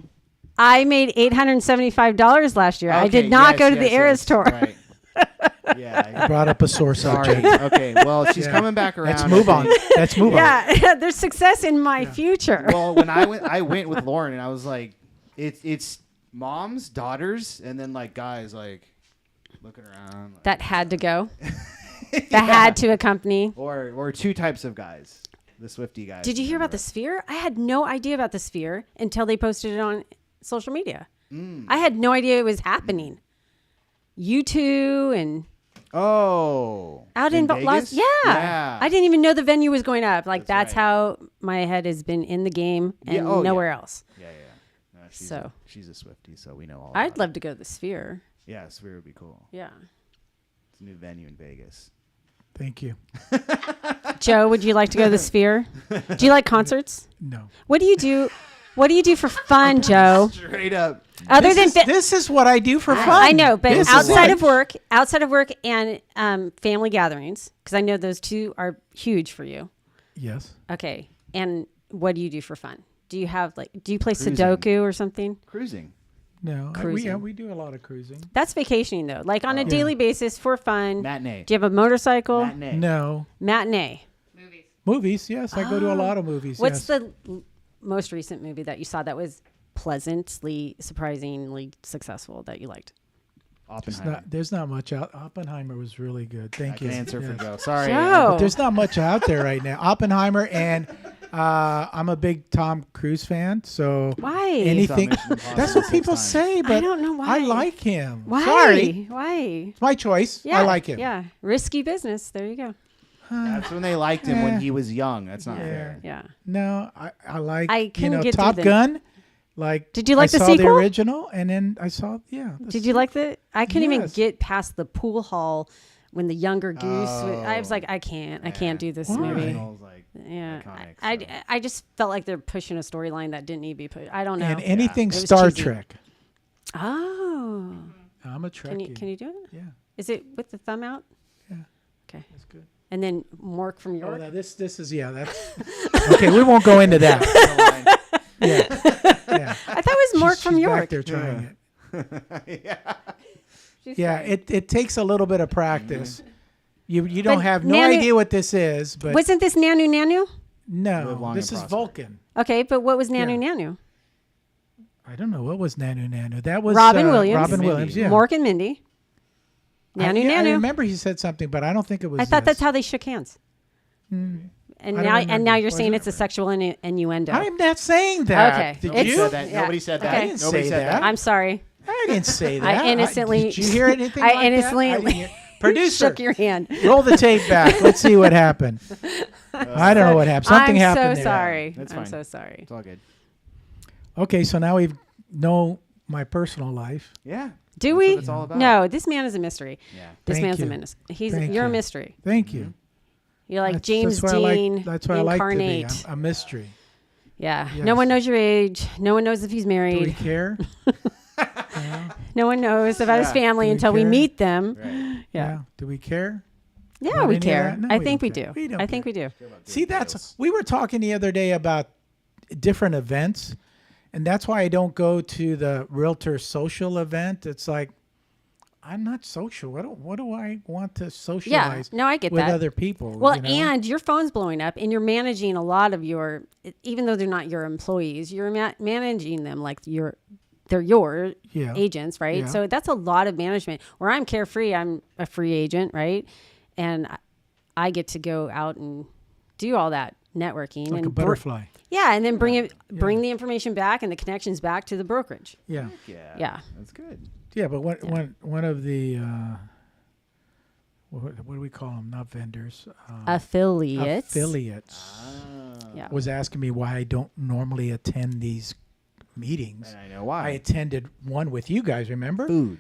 Speaker 3: I made $875 last year. I did not go to the Eras tour.
Speaker 1: Right. Yeah.
Speaker 2: I brought up a sore subject.
Speaker 1: Okay. Well, she's coming back around.
Speaker 2: Let's move on. Let's move on.
Speaker 3: Yeah, there's success in my future.
Speaker 1: Well, when I went with Lauren, and I was like, it's moms, daughters, and then like guys like looking around. Like,
Speaker 3: that had to go. That had to accompany.
Speaker 1: Or two types of guys. The Swiftie guys.
Speaker 3: Did you hear about the Sphere? I had no idea about the Sphere until they posted it on social media. I had no idea it was happening. U2 and out in
Speaker 1: Vegas?
Speaker 3: yeah. I didn't even know the venue was going up. Like that's
Speaker 1: right.
Speaker 3: how my head has been in the game and nowhere else.
Speaker 1: Yeah. No, she's a Swiftie, so we know all.
Speaker 3: I'd love to go to the Sphere.
Speaker 1: Yeah, Sphere would be cool.
Speaker 3: Yeah.
Speaker 1: It's a new venue in Vegas.
Speaker 2: Thank you.
Speaker 3: Joe, would you like to go to the Sphere? Do you like concerts?
Speaker 2: No.
Speaker 3: What do you do? What do you do for fun, Joe?
Speaker 1: Straight up.
Speaker 3: Other
Speaker 2: This is what I do for fun.
Speaker 3: I know, but
Speaker 2: This is
Speaker 3: outside
Speaker 2: it.
Speaker 3: of work and family gatherings, because I know those two are huge for you.
Speaker 2: Yes.
Speaker 3: Okay. And what do you do for fun? Do you play
Speaker 1: Cruising.
Speaker 3: Sudoku or something?
Speaker 1: Cruising.
Speaker 2: No.
Speaker 3: Cruising.
Speaker 2: We do a lot of cruising.
Speaker 3: That's vacationing though. Like on a daily basis for fun.
Speaker 1: Matinee.
Speaker 3: Do you have a motorcycle?
Speaker 1: Matinee.
Speaker 2: No.
Speaker 3: Matinee.
Speaker 2: Movies, yes. I go to a lot of movies.
Speaker 3: What's
Speaker 2: yes.
Speaker 3: the most recent movie that you saw that was pleasantly, surprisingly successful that you liked?
Speaker 1: Oppenheimer.
Speaker 2: There's not much out. Oppenheimer was really good. Thank you.
Speaker 1: Good answer for
Speaker 2: Yes.
Speaker 1: Joe. Sorry.
Speaker 3: Joe.
Speaker 2: But there's not much out there right now. Oppenheimer and I'm a big Tom Cruise fan, so
Speaker 3: Why?
Speaker 2: anything.
Speaker 1: Mission Impossible
Speaker 2: That's what
Speaker 1: 6
Speaker 2: people
Speaker 1: times.
Speaker 2: say, but
Speaker 3: I don't know why.
Speaker 2: I like him.
Speaker 3: Why?
Speaker 2: Sorry,
Speaker 3: Why?
Speaker 2: it's my choice.
Speaker 3: Yeah.
Speaker 2: I like him.
Speaker 3: Yeah. Risky business. There you go.
Speaker 1: That's when they liked him when he was young. That's not fair.
Speaker 3: Yeah.
Speaker 2: No, I like
Speaker 3: I couldn't get through
Speaker 2: Top
Speaker 3: the-
Speaker 2: Gun. Like,
Speaker 3: Did you like
Speaker 2: I
Speaker 3: the
Speaker 2: saw
Speaker 3: sequel?
Speaker 2: the original, and then I saw
Speaker 3: Did you like the? I couldn't even
Speaker 2: Yes.
Speaker 3: get past the pool hall when the younger goose. I was like, I can't do this
Speaker 2: Why?
Speaker 3: movie.
Speaker 1: Original's like
Speaker 3: Yeah,
Speaker 1: iconic, so.
Speaker 3: I just felt like they're pushing a storyline that didn't need to be pushed. I don't know.
Speaker 2: And anything
Speaker 3: It was
Speaker 2: Star
Speaker 3: cheesy.
Speaker 2: Trek.
Speaker 3: Oh,
Speaker 2: I'm a Trekkie.
Speaker 3: can you do it?
Speaker 2: Yeah,
Speaker 3: Is it with the thumb out?
Speaker 2: yeah,
Speaker 3: Okay,
Speaker 2: that's good.
Speaker 3: and then Mork from
Speaker 2: Oh,
Speaker 3: York.
Speaker 2: now this is that's okay. We won't go into that. Yeah, yeah.
Speaker 3: I thought it was Mork
Speaker 2: She's
Speaker 3: from
Speaker 2: back
Speaker 3: York.
Speaker 2: there trying it.
Speaker 3: She's
Speaker 2: Yeah,
Speaker 3: fine.
Speaker 2: it takes a little bit of practice. You don't
Speaker 3: But
Speaker 2: have no
Speaker 3: Nanu-
Speaker 2: idea what this is, but
Speaker 3: Wasn't this Nanu Nanu?
Speaker 1: Live
Speaker 2: no,
Speaker 1: long
Speaker 2: this
Speaker 1: and
Speaker 2: is
Speaker 1: prosper.
Speaker 2: Vulcan.
Speaker 3: Okay, but what was Nanu
Speaker 2: Yeah.
Speaker 3: Nanu?
Speaker 2: I don't know what was Nanu Nanu. That was
Speaker 3: Robin Williams.
Speaker 2: Robin
Speaker 1: Mindy.
Speaker 2: Williams. Yeah.
Speaker 3: Mork and Mindy. Nanu
Speaker 2: I
Speaker 3: Nanu.
Speaker 2: remember he said something, but I don't think it was.
Speaker 3: I thought
Speaker 2: this.
Speaker 3: that's how they shook hands. And
Speaker 2: I
Speaker 3: now,
Speaker 2: don't
Speaker 3: and now
Speaker 2: remember.
Speaker 3: you're
Speaker 2: Was
Speaker 3: saying
Speaker 2: it?
Speaker 3: it's a sexual innuendo.
Speaker 2: I'm not saying that.
Speaker 3: Okay.
Speaker 2: Did
Speaker 3: It's-
Speaker 2: you?
Speaker 3: Yeah.
Speaker 1: Nobody said that.
Speaker 3: Okay. I
Speaker 2: didn't
Speaker 1: Nobody
Speaker 2: say
Speaker 1: said
Speaker 2: that.
Speaker 3: I'm sorry.
Speaker 2: I didn't say that.
Speaker 3: I innocently.
Speaker 2: Did you hear anything?
Speaker 3: I
Speaker 2: like that?
Speaker 3: innocently
Speaker 2: I didn't hear- Producer,
Speaker 3: shook your hand.
Speaker 2: roll the tape back. Let's see what happened. I don't know what happened. Something
Speaker 3: I'm
Speaker 2: happened
Speaker 3: so
Speaker 2: there.
Speaker 3: sorry.
Speaker 1: That's
Speaker 3: I'm
Speaker 1: fine.
Speaker 3: so sorry.
Speaker 1: It's all good.
Speaker 2: Okay, so now we know my personal life.
Speaker 1: Yeah.
Speaker 3: Do
Speaker 1: That's
Speaker 3: we?
Speaker 1: what it's all about.
Speaker 3: No, this man is a mystery.
Speaker 1: Yeah.
Speaker 3: This
Speaker 2: Thank
Speaker 3: man's
Speaker 2: you.
Speaker 3: a menace.
Speaker 2: Thank
Speaker 3: You're a
Speaker 2: you.
Speaker 3: mystery.
Speaker 2: Thank you.
Speaker 3: You're like
Speaker 2: That's-
Speaker 3: James
Speaker 2: that's why
Speaker 3: Dean
Speaker 2: that's why I like to be.
Speaker 3: incarnate.
Speaker 2: I'm a mystery.
Speaker 3: Yeah.
Speaker 2: Yes.
Speaker 3: No one knows your age. No one knows if he's
Speaker 2: Do we
Speaker 3: married.
Speaker 2: care?
Speaker 3: No one knows about his
Speaker 1: Yeah.
Speaker 3: family
Speaker 2: Do we
Speaker 3: until we
Speaker 2: care?
Speaker 3: meet them.
Speaker 1: Right.
Speaker 3: Yeah.
Speaker 2: Do we care?
Speaker 3: Yeah,
Speaker 2: About
Speaker 3: we
Speaker 2: any of
Speaker 3: care.
Speaker 2: that? No,
Speaker 3: I
Speaker 2: we
Speaker 3: think
Speaker 2: don't
Speaker 3: we
Speaker 2: care.
Speaker 3: do.
Speaker 2: We don't
Speaker 3: I think
Speaker 2: care.
Speaker 3: we do.
Speaker 2: See, we were talking the other day about different events, and that's why I don't go to the realtor social event. It's like I'm not social. What do I want to socialize?
Speaker 3: No, I get
Speaker 2: with
Speaker 3: that.
Speaker 2: other people.
Speaker 3: Well,
Speaker 2: you know?
Speaker 3: and your phone's blowing up, and you're managing a lot of your, even though they're not your employees, you're managing them like they're your
Speaker 2: Yeah.
Speaker 3: agents, right?
Speaker 2: Yeah.
Speaker 3: So that's a lot of management. Where I'm carefree, I'm a free agent, right? And I get to go out and do all that networking
Speaker 2: like
Speaker 3: and
Speaker 2: a butterfly.
Speaker 3: and then bring the information back and the connections back to the brokerage.
Speaker 2: Yeah.
Speaker 1: Yeah.
Speaker 3: Yeah.
Speaker 1: That's good.
Speaker 2: Yeah, but one of the what do we call them? Not vendors.
Speaker 3: Affiliates.
Speaker 2: Yeah. Was asking me why I don't normally attend these meetings.
Speaker 1: And I know why.
Speaker 2: I attended one with you guys. Remember?
Speaker 1: Food.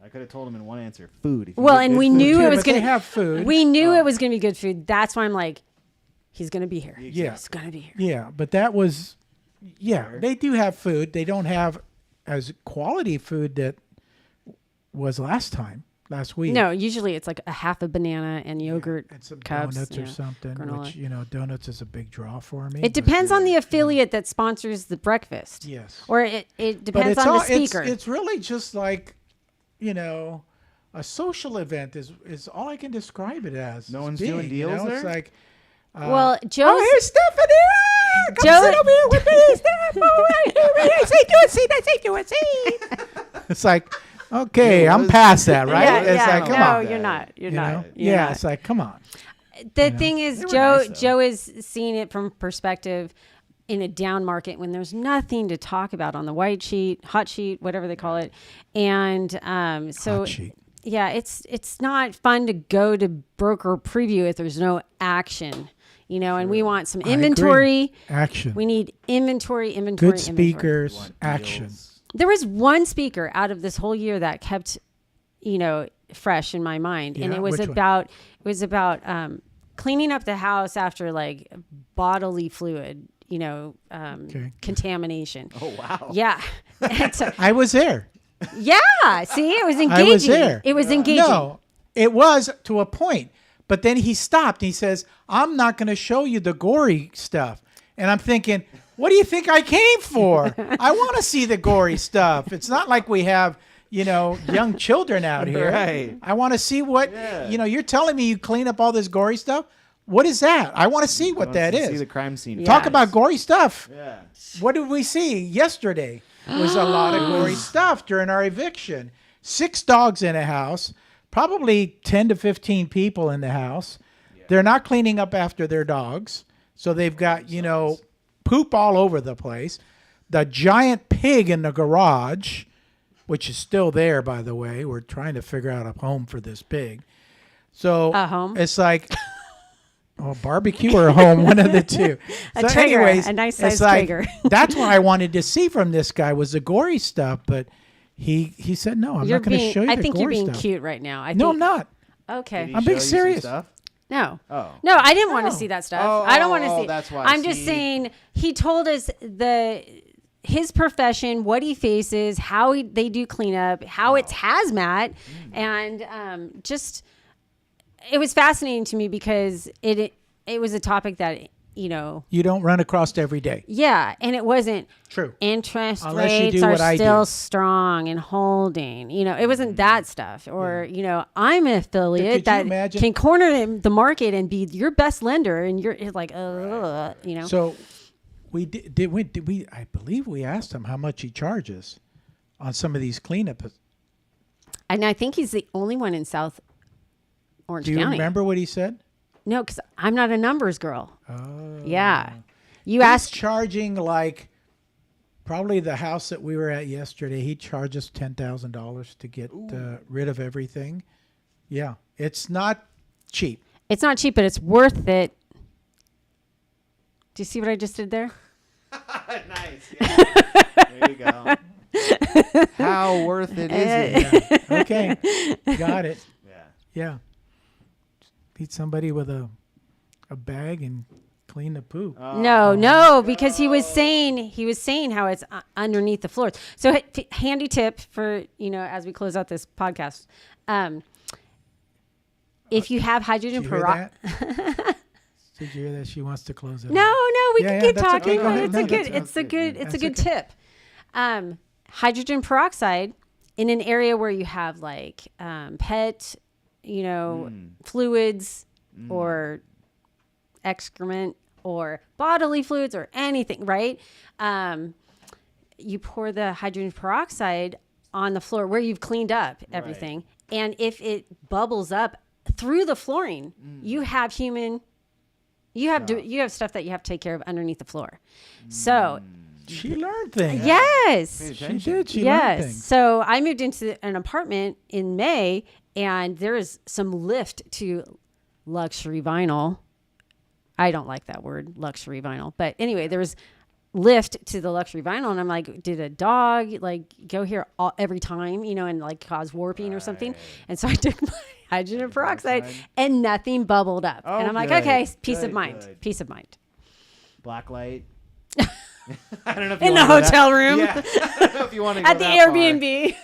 Speaker 1: I could have told him in one answer. Food. If you
Speaker 3: Well,
Speaker 1: get
Speaker 3: and
Speaker 1: good
Speaker 3: we
Speaker 1: food-
Speaker 3: knew
Speaker 2: Yeah,
Speaker 3: it was
Speaker 2: but they
Speaker 3: going to
Speaker 2: have food.
Speaker 3: We knew it was going to be good food. That's why I'm like, he's going to be here.
Speaker 2: Yeah.
Speaker 3: He's going to be here.
Speaker 2: Yeah, but that was, they do have food. They don't have as quality food that was last week.
Speaker 3: No, usually it's like a half a banana and yogurt
Speaker 2: and some
Speaker 3: cups.
Speaker 2: donuts or
Speaker 3: yeah,
Speaker 2: something,
Speaker 3: granola.
Speaker 2: which, donuts is a big draw for me.
Speaker 3: It depends on the affiliate that sponsors the breakfast.
Speaker 2: Yes.
Speaker 3: Or it
Speaker 2: But
Speaker 3: depends
Speaker 2: it's
Speaker 3: on the speaker.
Speaker 2: It's really just like, a social event is all I can describe it as.
Speaker 1: No one's
Speaker 2: being,
Speaker 1: doing deals
Speaker 2: It's
Speaker 1: there?
Speaker 2: like,
Speaker 3: well, Joe's...
Speaker 2: oh, here's Stephanie! Come
Speaker 3: Joe-
Speaker 2: sit over here with me, Steph! All right, I say do a seat, I say do a seat. It's like, okay,
Speaker 1: Yeah,
Speaker 2: I'm past that, right?
Speaker 3: Yeah,
Speaker 2: It's
Speaker 3: yeah,
Speaker 2: like, come
Speaker 3: no,
Speaker 2: on.
Speaker 3: you're not. You're
Speaker 2: You
Speaker 3: not.
Speaker 2: know?
Speaker 3: You're
Speaker 2: Yeah,
Speaker 3: not.
Speaker 2: it's like, come on.
Speaker 3: The thing is,
Speaker 1: They were
Speaker 3: Joe
Speaker 1: nice, though.
Speaker 3: Joe is seeing it from perspective in a down market when there's nothing to talk about on the hot sheet, whatever they call it. And so
Speaker 2: Hot sheet.
Speaker 3: yeah, it's not fun to go to broker preview if there's no action, and we want some inventory.
Speaker 2: Action.
Speaker 3: We need inventory.
Speaker 2: Good
Speaker 3: inventory.
Speaker 2: speakers,
Speaker 1: Want
Speaker 2: action.
Speaker 1: deals.
Speaker 3: There was one speaker out of this whole year that kept, fresh in my mind, and
Speaker 2: Yeah,
Speaker 3: it was
Speaker 2: which one?
Speaker 3: about cleaning up the house after like bodily fluid, contamination.
Speaker 1: Oh, wow.
Speaker 3: Yeah, So-
Speaker 2: I was there.
Speaker 3: yeah. See, it was engaging.
Speaker 2: I was there.
Speaker 3: It was engaging.
Speaker 2: No, it was to a point. But then he stopped. And he says, I'm not going to show you the gory stuff. And I'm thinking, what do you think I came for? I want to see the gory stuff. It's not like we have, young children out here.
Speaker 1: Right.
Speaker 2: I want to see what, you're telling me you clean up all this gory stuff. What is that? I want to see what that
Speaker 1: Wants to
Speaker 2: is.
Speaker 1: See the crime scene.
Speaker 3: Yeah.
Speaker 2: Talk about gory stuff.
Speaker 1: Yeah.
Speaker 2: What did we see yesterday? Was a lot of gory stuff during our eviction. 6 dogs in a house, probably 10 to 15 people in the house. Yeah. They're not cleaning up after their dogs. So they've got, poop all over the place. The giant pig in the garage, which is still there, by the way. We're trying to figure out a home for this pig. So
Speaker 3: A home?
Speaker 2: It's like... Oh, barbecue or a home, one of the two.
Speaker 3: A trigger, a nice size
Speaker 2: it's like,
Speaker 3: trigger.
Speaker 2: That's what I wanted to see from this guy was the gory stuff, but he said no. I'm not going to show you
Speaker 3: I
Speaker 2: the
Speaker 3: think
Speaker 2: gory
Speaker 3: you're being
Speaker 2: stuff.
Speaker 3: cute right now.
Speaker 2: No, I'm not.
Speaker 3: Okay.
Speaker 1: Did he
Speaker 2: I'm being
Speaker 1: show you some
Speaker 2: serious.
Speaker 1: stuff?
Speaker 3: No.
Speaker 1: Oh.
Speaker 3: No, I didn't want to
Speaker 2: No.
Speaker 3: see that stuff.
Speaker 1: Oh,
Speaker 3: I don't want to see.
Speaker 1: that's why.
Speaker 3: I'm just
Speaker 1: See?
Speaker 3: saying he told us his profession, what he faces, how they do cleanup, how it's hazmat, and just it was fascinating to me because it was a topic that
Speaker 2: You don't run across every day.
Speaker 3: yeah, and it wasn't
Speaker 2: True.
Speaker 3: interest
Speaker 2: Unless you
Speaker 3: rates
Speaker 2: do
Speaker 3: are
Speaker 2: what I
Speaker 3: still
Speaker 2: do.
Speaker 3: strong and holding. It wasn't that stuff. Or, I'm an affiliate
Speaker 2: Could you
Speaker 3: that
Speaker 2: imagine-
Speaker 3: can corner the market and be your best lender. And you're like,
Speaker 2: So we did we I believe we asked him how much he charges on some of these cleanup.
Speaker 3: And I think he's the only one in South Orange
Speaker 2: Do you
Speaker 3: County.
Speaker 2: remember what he said?
Speaker 3: No, because I'm not a numbers girl.
Speaker 2: Oh.
Speaker 3: Yeah. You
Speaker 2: He's
Speaker 3: asked.
Speaker 2: charging like probably the house that we were at yesterday. He charges $10,000 to get rid of everything. Yeah, it's not cheap.
Speaker 3: It's not cheap, but it's worth it. Do you see what I just did there?
Speaker 1: Nice. Yeah. There you go. How worth it is it?
Speaker 2: Yeah. Okay, got it.
Speaker 1: Yeah.
Speaker 2: Yeah, beat somebody with a bag and clean the poop.
Speaker 3: No, because he was saying how it's underneath the floors. So handy tip for, as we close out this podcast. If you have hydrogen
Speaker 2: Did you hear
Speaker 3: peroxide.
Speaker 2: that? Did you hear that? She wants to close it.
Speaker 3: No, we can keep
Speaker 2: that's
Speaker 3: talking.
Speaker 2: okay. Go ahead.
Speaker 3: It's
Speaker 2: No,
Speaker 3: a good,
Speaker 2: that's-
Speaker 3: it's a good
Speaker 2: okay.
Speaker 3: tip. Hydrogen peroxide in an area where you have like pet, fluids or excrement or bodily fluids or anything, right? You pour the hydrogen peroxide on the floor where you've cleaned up everything, and if it bubbles up through the flooring, you have you have stuff that you have to take care of underneath the floor. So
Speaker 2: She learned things.
Speaker 3: Yes.
Speaker 1: Pay
Speaker 2: She
Speaker 1: attention.
Speaker 2: did. She learned
Speaker 3: Yes.
Speaker 2: things.
Speaker 3: So I moved into an apartment in May, and there is some lift to luxury vinyl. I don't like that word, luxury vinyl. But anyway, there was lift to the luxury vinyl, and I'm like, did a dog like go here every time, and like cause warping or something? And so I took my hydrogen peroxide, and nothing bubbled up.
Speaker 1: Oh,
Speaker 3: and I'm like,
Speaker 1: good.
Speaker 3: okay, peace of
Speaker 1: Good,
Speaker 3: mind.
Speaker 1: good.
Speaker 3: Peace of mind.
Speaker 1: Black light. I don't know if
Speaker 3: In
Speaker 1: you
Speaker 3: the
Speaker 1: wanna go that-
Speaker 3: hotel room.
Speaker 1: Yeah. I don't know if you want to go
Speaker 3: At the
Speaker 1: that far.
Speaker 3: Airbnb.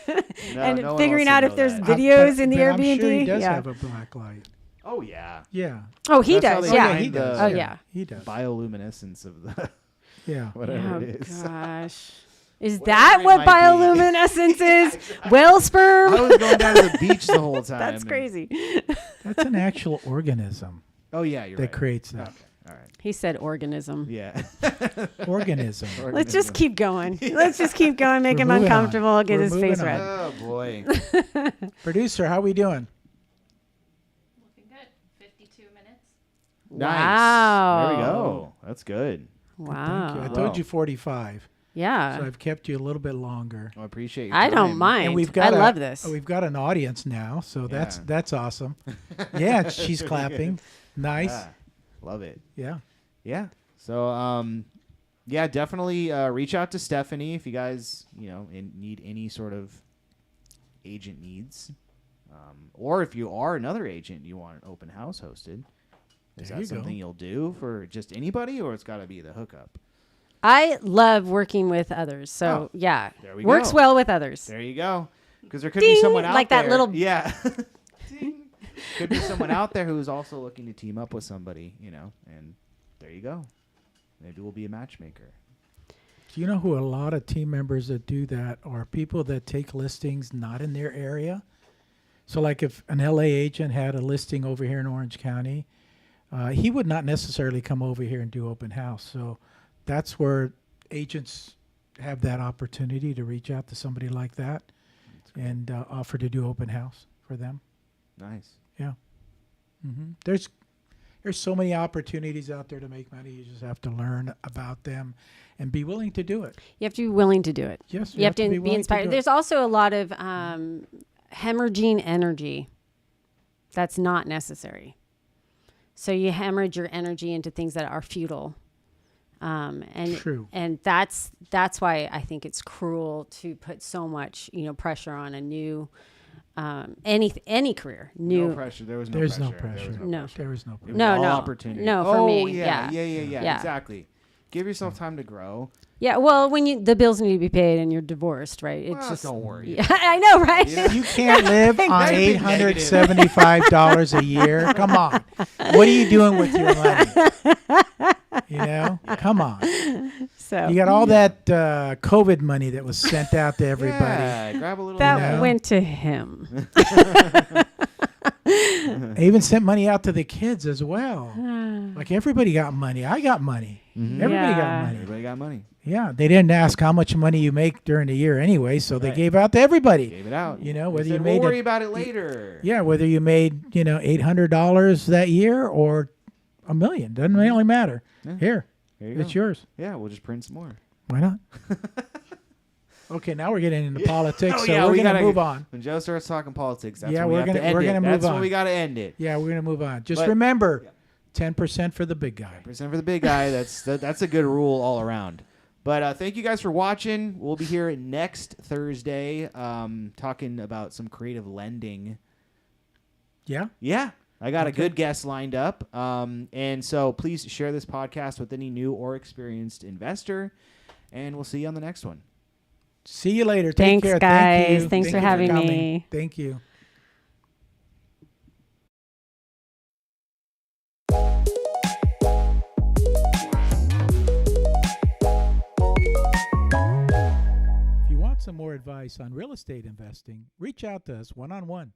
Speaker 1: No,
Speaker 3: and
Speaker 1: no one
Speaker 3: figuring
Speaker 1: wants to
Speaker 3: out
Speaker 1: know
Speaker 3: if there's
Speaker 1: that.
Speaker 3: videos in the
Speaker 2: but
Speaker 3: Airbnb.
Speaker 2: I'm sure he does
Speaker 3: yeah.
Speaker 2: have a black light.
Speaker 1: Oh yeah.
Speaker 2: Yeah.
Speaker 3: Oh, he
Speaker 1: That's how
Speaker 3: does.
Speaker 1: they
Speaker 3: Yeah.
Speaker 1: find
Speaker 2: he does.
Speaker 1: the
Speaker 3: Oh, yeah.
Speaker 2: He does.
Speaker 1: bioluminescence of the
Speaker 2: Yeah.
Speaker 1: whatever
Speaker 3: Oh,
Speaker 1: it is.
Speaker 3: gosh. Is
Speaker 1: Whatever
Speaker 3: that
Speaker 1: it
Speaker 3: what
Speaker 1: might be.
Speaker 3: bioluminescence is? Whale sperm?
Speaker 1: I was going down to the beach the whole time.
Speaker 3: That's
Speaker 1: and-
Speaker 3: crazy.
Speaker 2: That's an actual organism
Speaker 1: Oh yeah, you're
Speaker 2: that
Speaker 1: right.
Speaker 2: creates that.
Speaker 1: Okay. All right.
Speaker 3: He said organism.
Speaker 1: Yeah.
Speaker 2: Organism.
Speaker 3: Let's just keep going. Let's just keep going, make
Speaker 2: We're
Speaker 3: him
Speaker 2: moving on.
Speaker 3: uncomfortable, get
Speaker 2: We're
Speaker 3: his face
Speaker 2: moving
Speaker 3: red.
Speaker 1: Oh boy.
Speaker 2: Producer, how we doing?
Speaker 4: Looking good. 52 minutes.
Speaker 1: Nice.
Speaker 3: Wow.
Speaker 1: There we go. That's good.
Speaker 2: Thank you.
Speaker 3: Wow.
Speaker 2: I told you 45,
Speaker 3: Yeah.
Speaker 2: so I've kept you a little bit longer.
Speaker 1: I appreciate your
Speaker 3: I don't
Speaker 1: time.
Speaker 3: mind.
Speaker 2: And we've
Speaker 3: I
Speaker 2: got
Speaker 3: love this.
Speaker 2: We've got an audience now, so
Speaker 1: Yeah.
Speaker 2: that's awesome. Yeah, she's clapping. Nice.
Speaker 1: Yeah. Love it.
Speaker 2: Yeah.
Speaker 1: Yeah. So, yeah, definitely reach out to Stephanie if you guys, need any sort of agent needs. Or if you are another agent, you want an open house hosted. Is
Speaker 2: There
Speaker 1: that
Speaker 2: you go.
Speaker 1: something you'll do for just anybody, or it's got to be the hookup?
Speaker 3: I love working with others. So, yeah.
Speaker 1: There we
Speaker 3: Works
Speaker 1: go.
Speaker 3: well with others.
Speaker 1: There you go. Because there could
Speaker 3: Ding!
Speaker 1: be someone out
Speaker 3: Like
Speaker 1: there.
Speaker 3: that little-
Speaker 1: Yeah. Ding. Could be someone out there who's also looking to team up with somebody, and there you go. Maybe we'll be a matchmaker.
Speaker 2: Do you know who a lot of team members that do that are people that take listings not in their area? So like if an LA agent had a listing over here in Orange County, he would not necessarily come over here and do open house. So that's where agents have that opportunity to reach out to somebody like that and offer to do open house for them.
Speaker 1: Nice.
Speaker 2: Yeah. There's so many opportunities out there to make money. You just have to learn about them and be willing to do it.
Speaker 3: You have to be willing to do it.
Speaker 2: Yes,
Speaker 3: You have to be
Speaker 2: willing
Speaker 3: inspired.
Speaker 2: do it.
Speaker 3: There's also a lot of hemorrhaging energy that's not necessary. So you hemorrhage your energy into things that are futile. And
Speaker 2: True.
Speaker 3: And that's why I think it's cruel to put so much pressure on a new any career.
Speaker 1: No pressure. There was no
Speaker 2: There's
Speaker 1: pressure.
Speaker 2: no pressure.
Speaker 3: No.
Speaker 2: There is no
Speaker 1: It
Speaker 2: pressure.
Speaker 1: was
Speaker 3: No,
Speaker 1: all
Speaker 3: no.
Speaker 1: opportunity.
Speaker 3: No, for
Speaker 1: oh,
Speaker 3: me,
Speaker 1: Yeah.
Speaker 3: yeah.
Speaker 1: Yeah.
Speaker 3: Yeah.
Speaker 1: Exactly. Give yourself time to grow.
Speaker 3: Yeah, well, when the bills need to be paid and you're divorced, right? It's
Speaker 1: Well,
Speaker 3: just
Speaker 1: don't worry.
Speaker 3: Yeah, I know, right?
Speaker 1: Yeah.
Speaker 2: You can't live on
Speaker 1: Negative.
Speaker 2: $875 a year. Come on. What are you doing with your money? Come on.
Speaker 3: So
Speaker 2: You got all that COVID money that was sent out to everybody.
Speaker 1: Yeah, grab a little.
Speaker 3: that
Speaker 2: know?
Speaker 3: went to him.
Speaker 2: I even sent money out to the kids as well. Like everybody got money. I got money. Everybody
Speaker 3: Yeah.
Speaker 2: got money.
Speaker 1: Everybody got money.
Speaker 2: Yeah, they didn't ask how much money you make during the year anyway, so they
Speaker 1: Right.
Speaker 2: gave out to everybody.
Speaker 1: Gave it out.
Speaker 2: You know,
Speaker 1: They
Speaker 2: whether
Speaker 1: said,
Speaker 2: you made
Speaker 1: we'll
Speaker 2: it-
Speaker 1: worry about it later.
Speaker 2: Yeah, whether you made, $800 that year or $1 million, doesn't really matter.
Speaker 1: Yeah.
Speaker 2: Here,
Speaker 1: There you
Speaker 2: it's
Speaker 1: go.
Speaker 2: yours.
Speaker 1: Yeah, we'll just print some more.
Speaker 2: Why not? Okay, now we're getting into politics,
Speaker 1: Oh,
Speaker 2: so
Speaker 1: yeah,
Speaker 2: we're
Speaker 1: we
Speaker 2: going to
Speaker 1: gotta-
Speaker 2: move on.
Speaker 1: When Joe starts talking politics, that's
Speaker 2: Yeah,
Speaker 1: when we
Speaker 2: we're
Speaker 1: have
Speaker 2: gonna-
Speaker 1: to end
Speaker 2: we're
Speaker 1: it.
Speaker 2: gonna move
Speaker 1: That's when
Speaker 2: on.
Speaker 1: we got to end it.
Speaker 2: Yeah, we're going to move on. Just
Speaker 1: But-
Speaker 2: remember,
Speaker 1: Yeah.
Speaker 2: 10% for the big guy.
Speaker 1: Percent for the big guy. That's a good rule all around. But thank you guys for watching. We'll be here next Thursday talking about some creative lending.
Speaker 2: Yeah?
Speaker 1: Yeah, I got a good guest lined up. And so please share this podcast with any new or experienced investor. And we'll see you on the next one.
Speaker 2: See you later. Take
Speaker 3: Thanks,
Speaker 2: care. Thank
Speaker 3: guys.
Speaker 2: you.
Speaker 3: Thanks
Speaker 2: Thank
Speaker 3: for
Speaker 2: you
Speaker 3: having
Speaker 2: coming.
Speaker 3: me.
Speaker 2: Thank you. If you want some more advice on real estate investing, reach out to us one-on-one.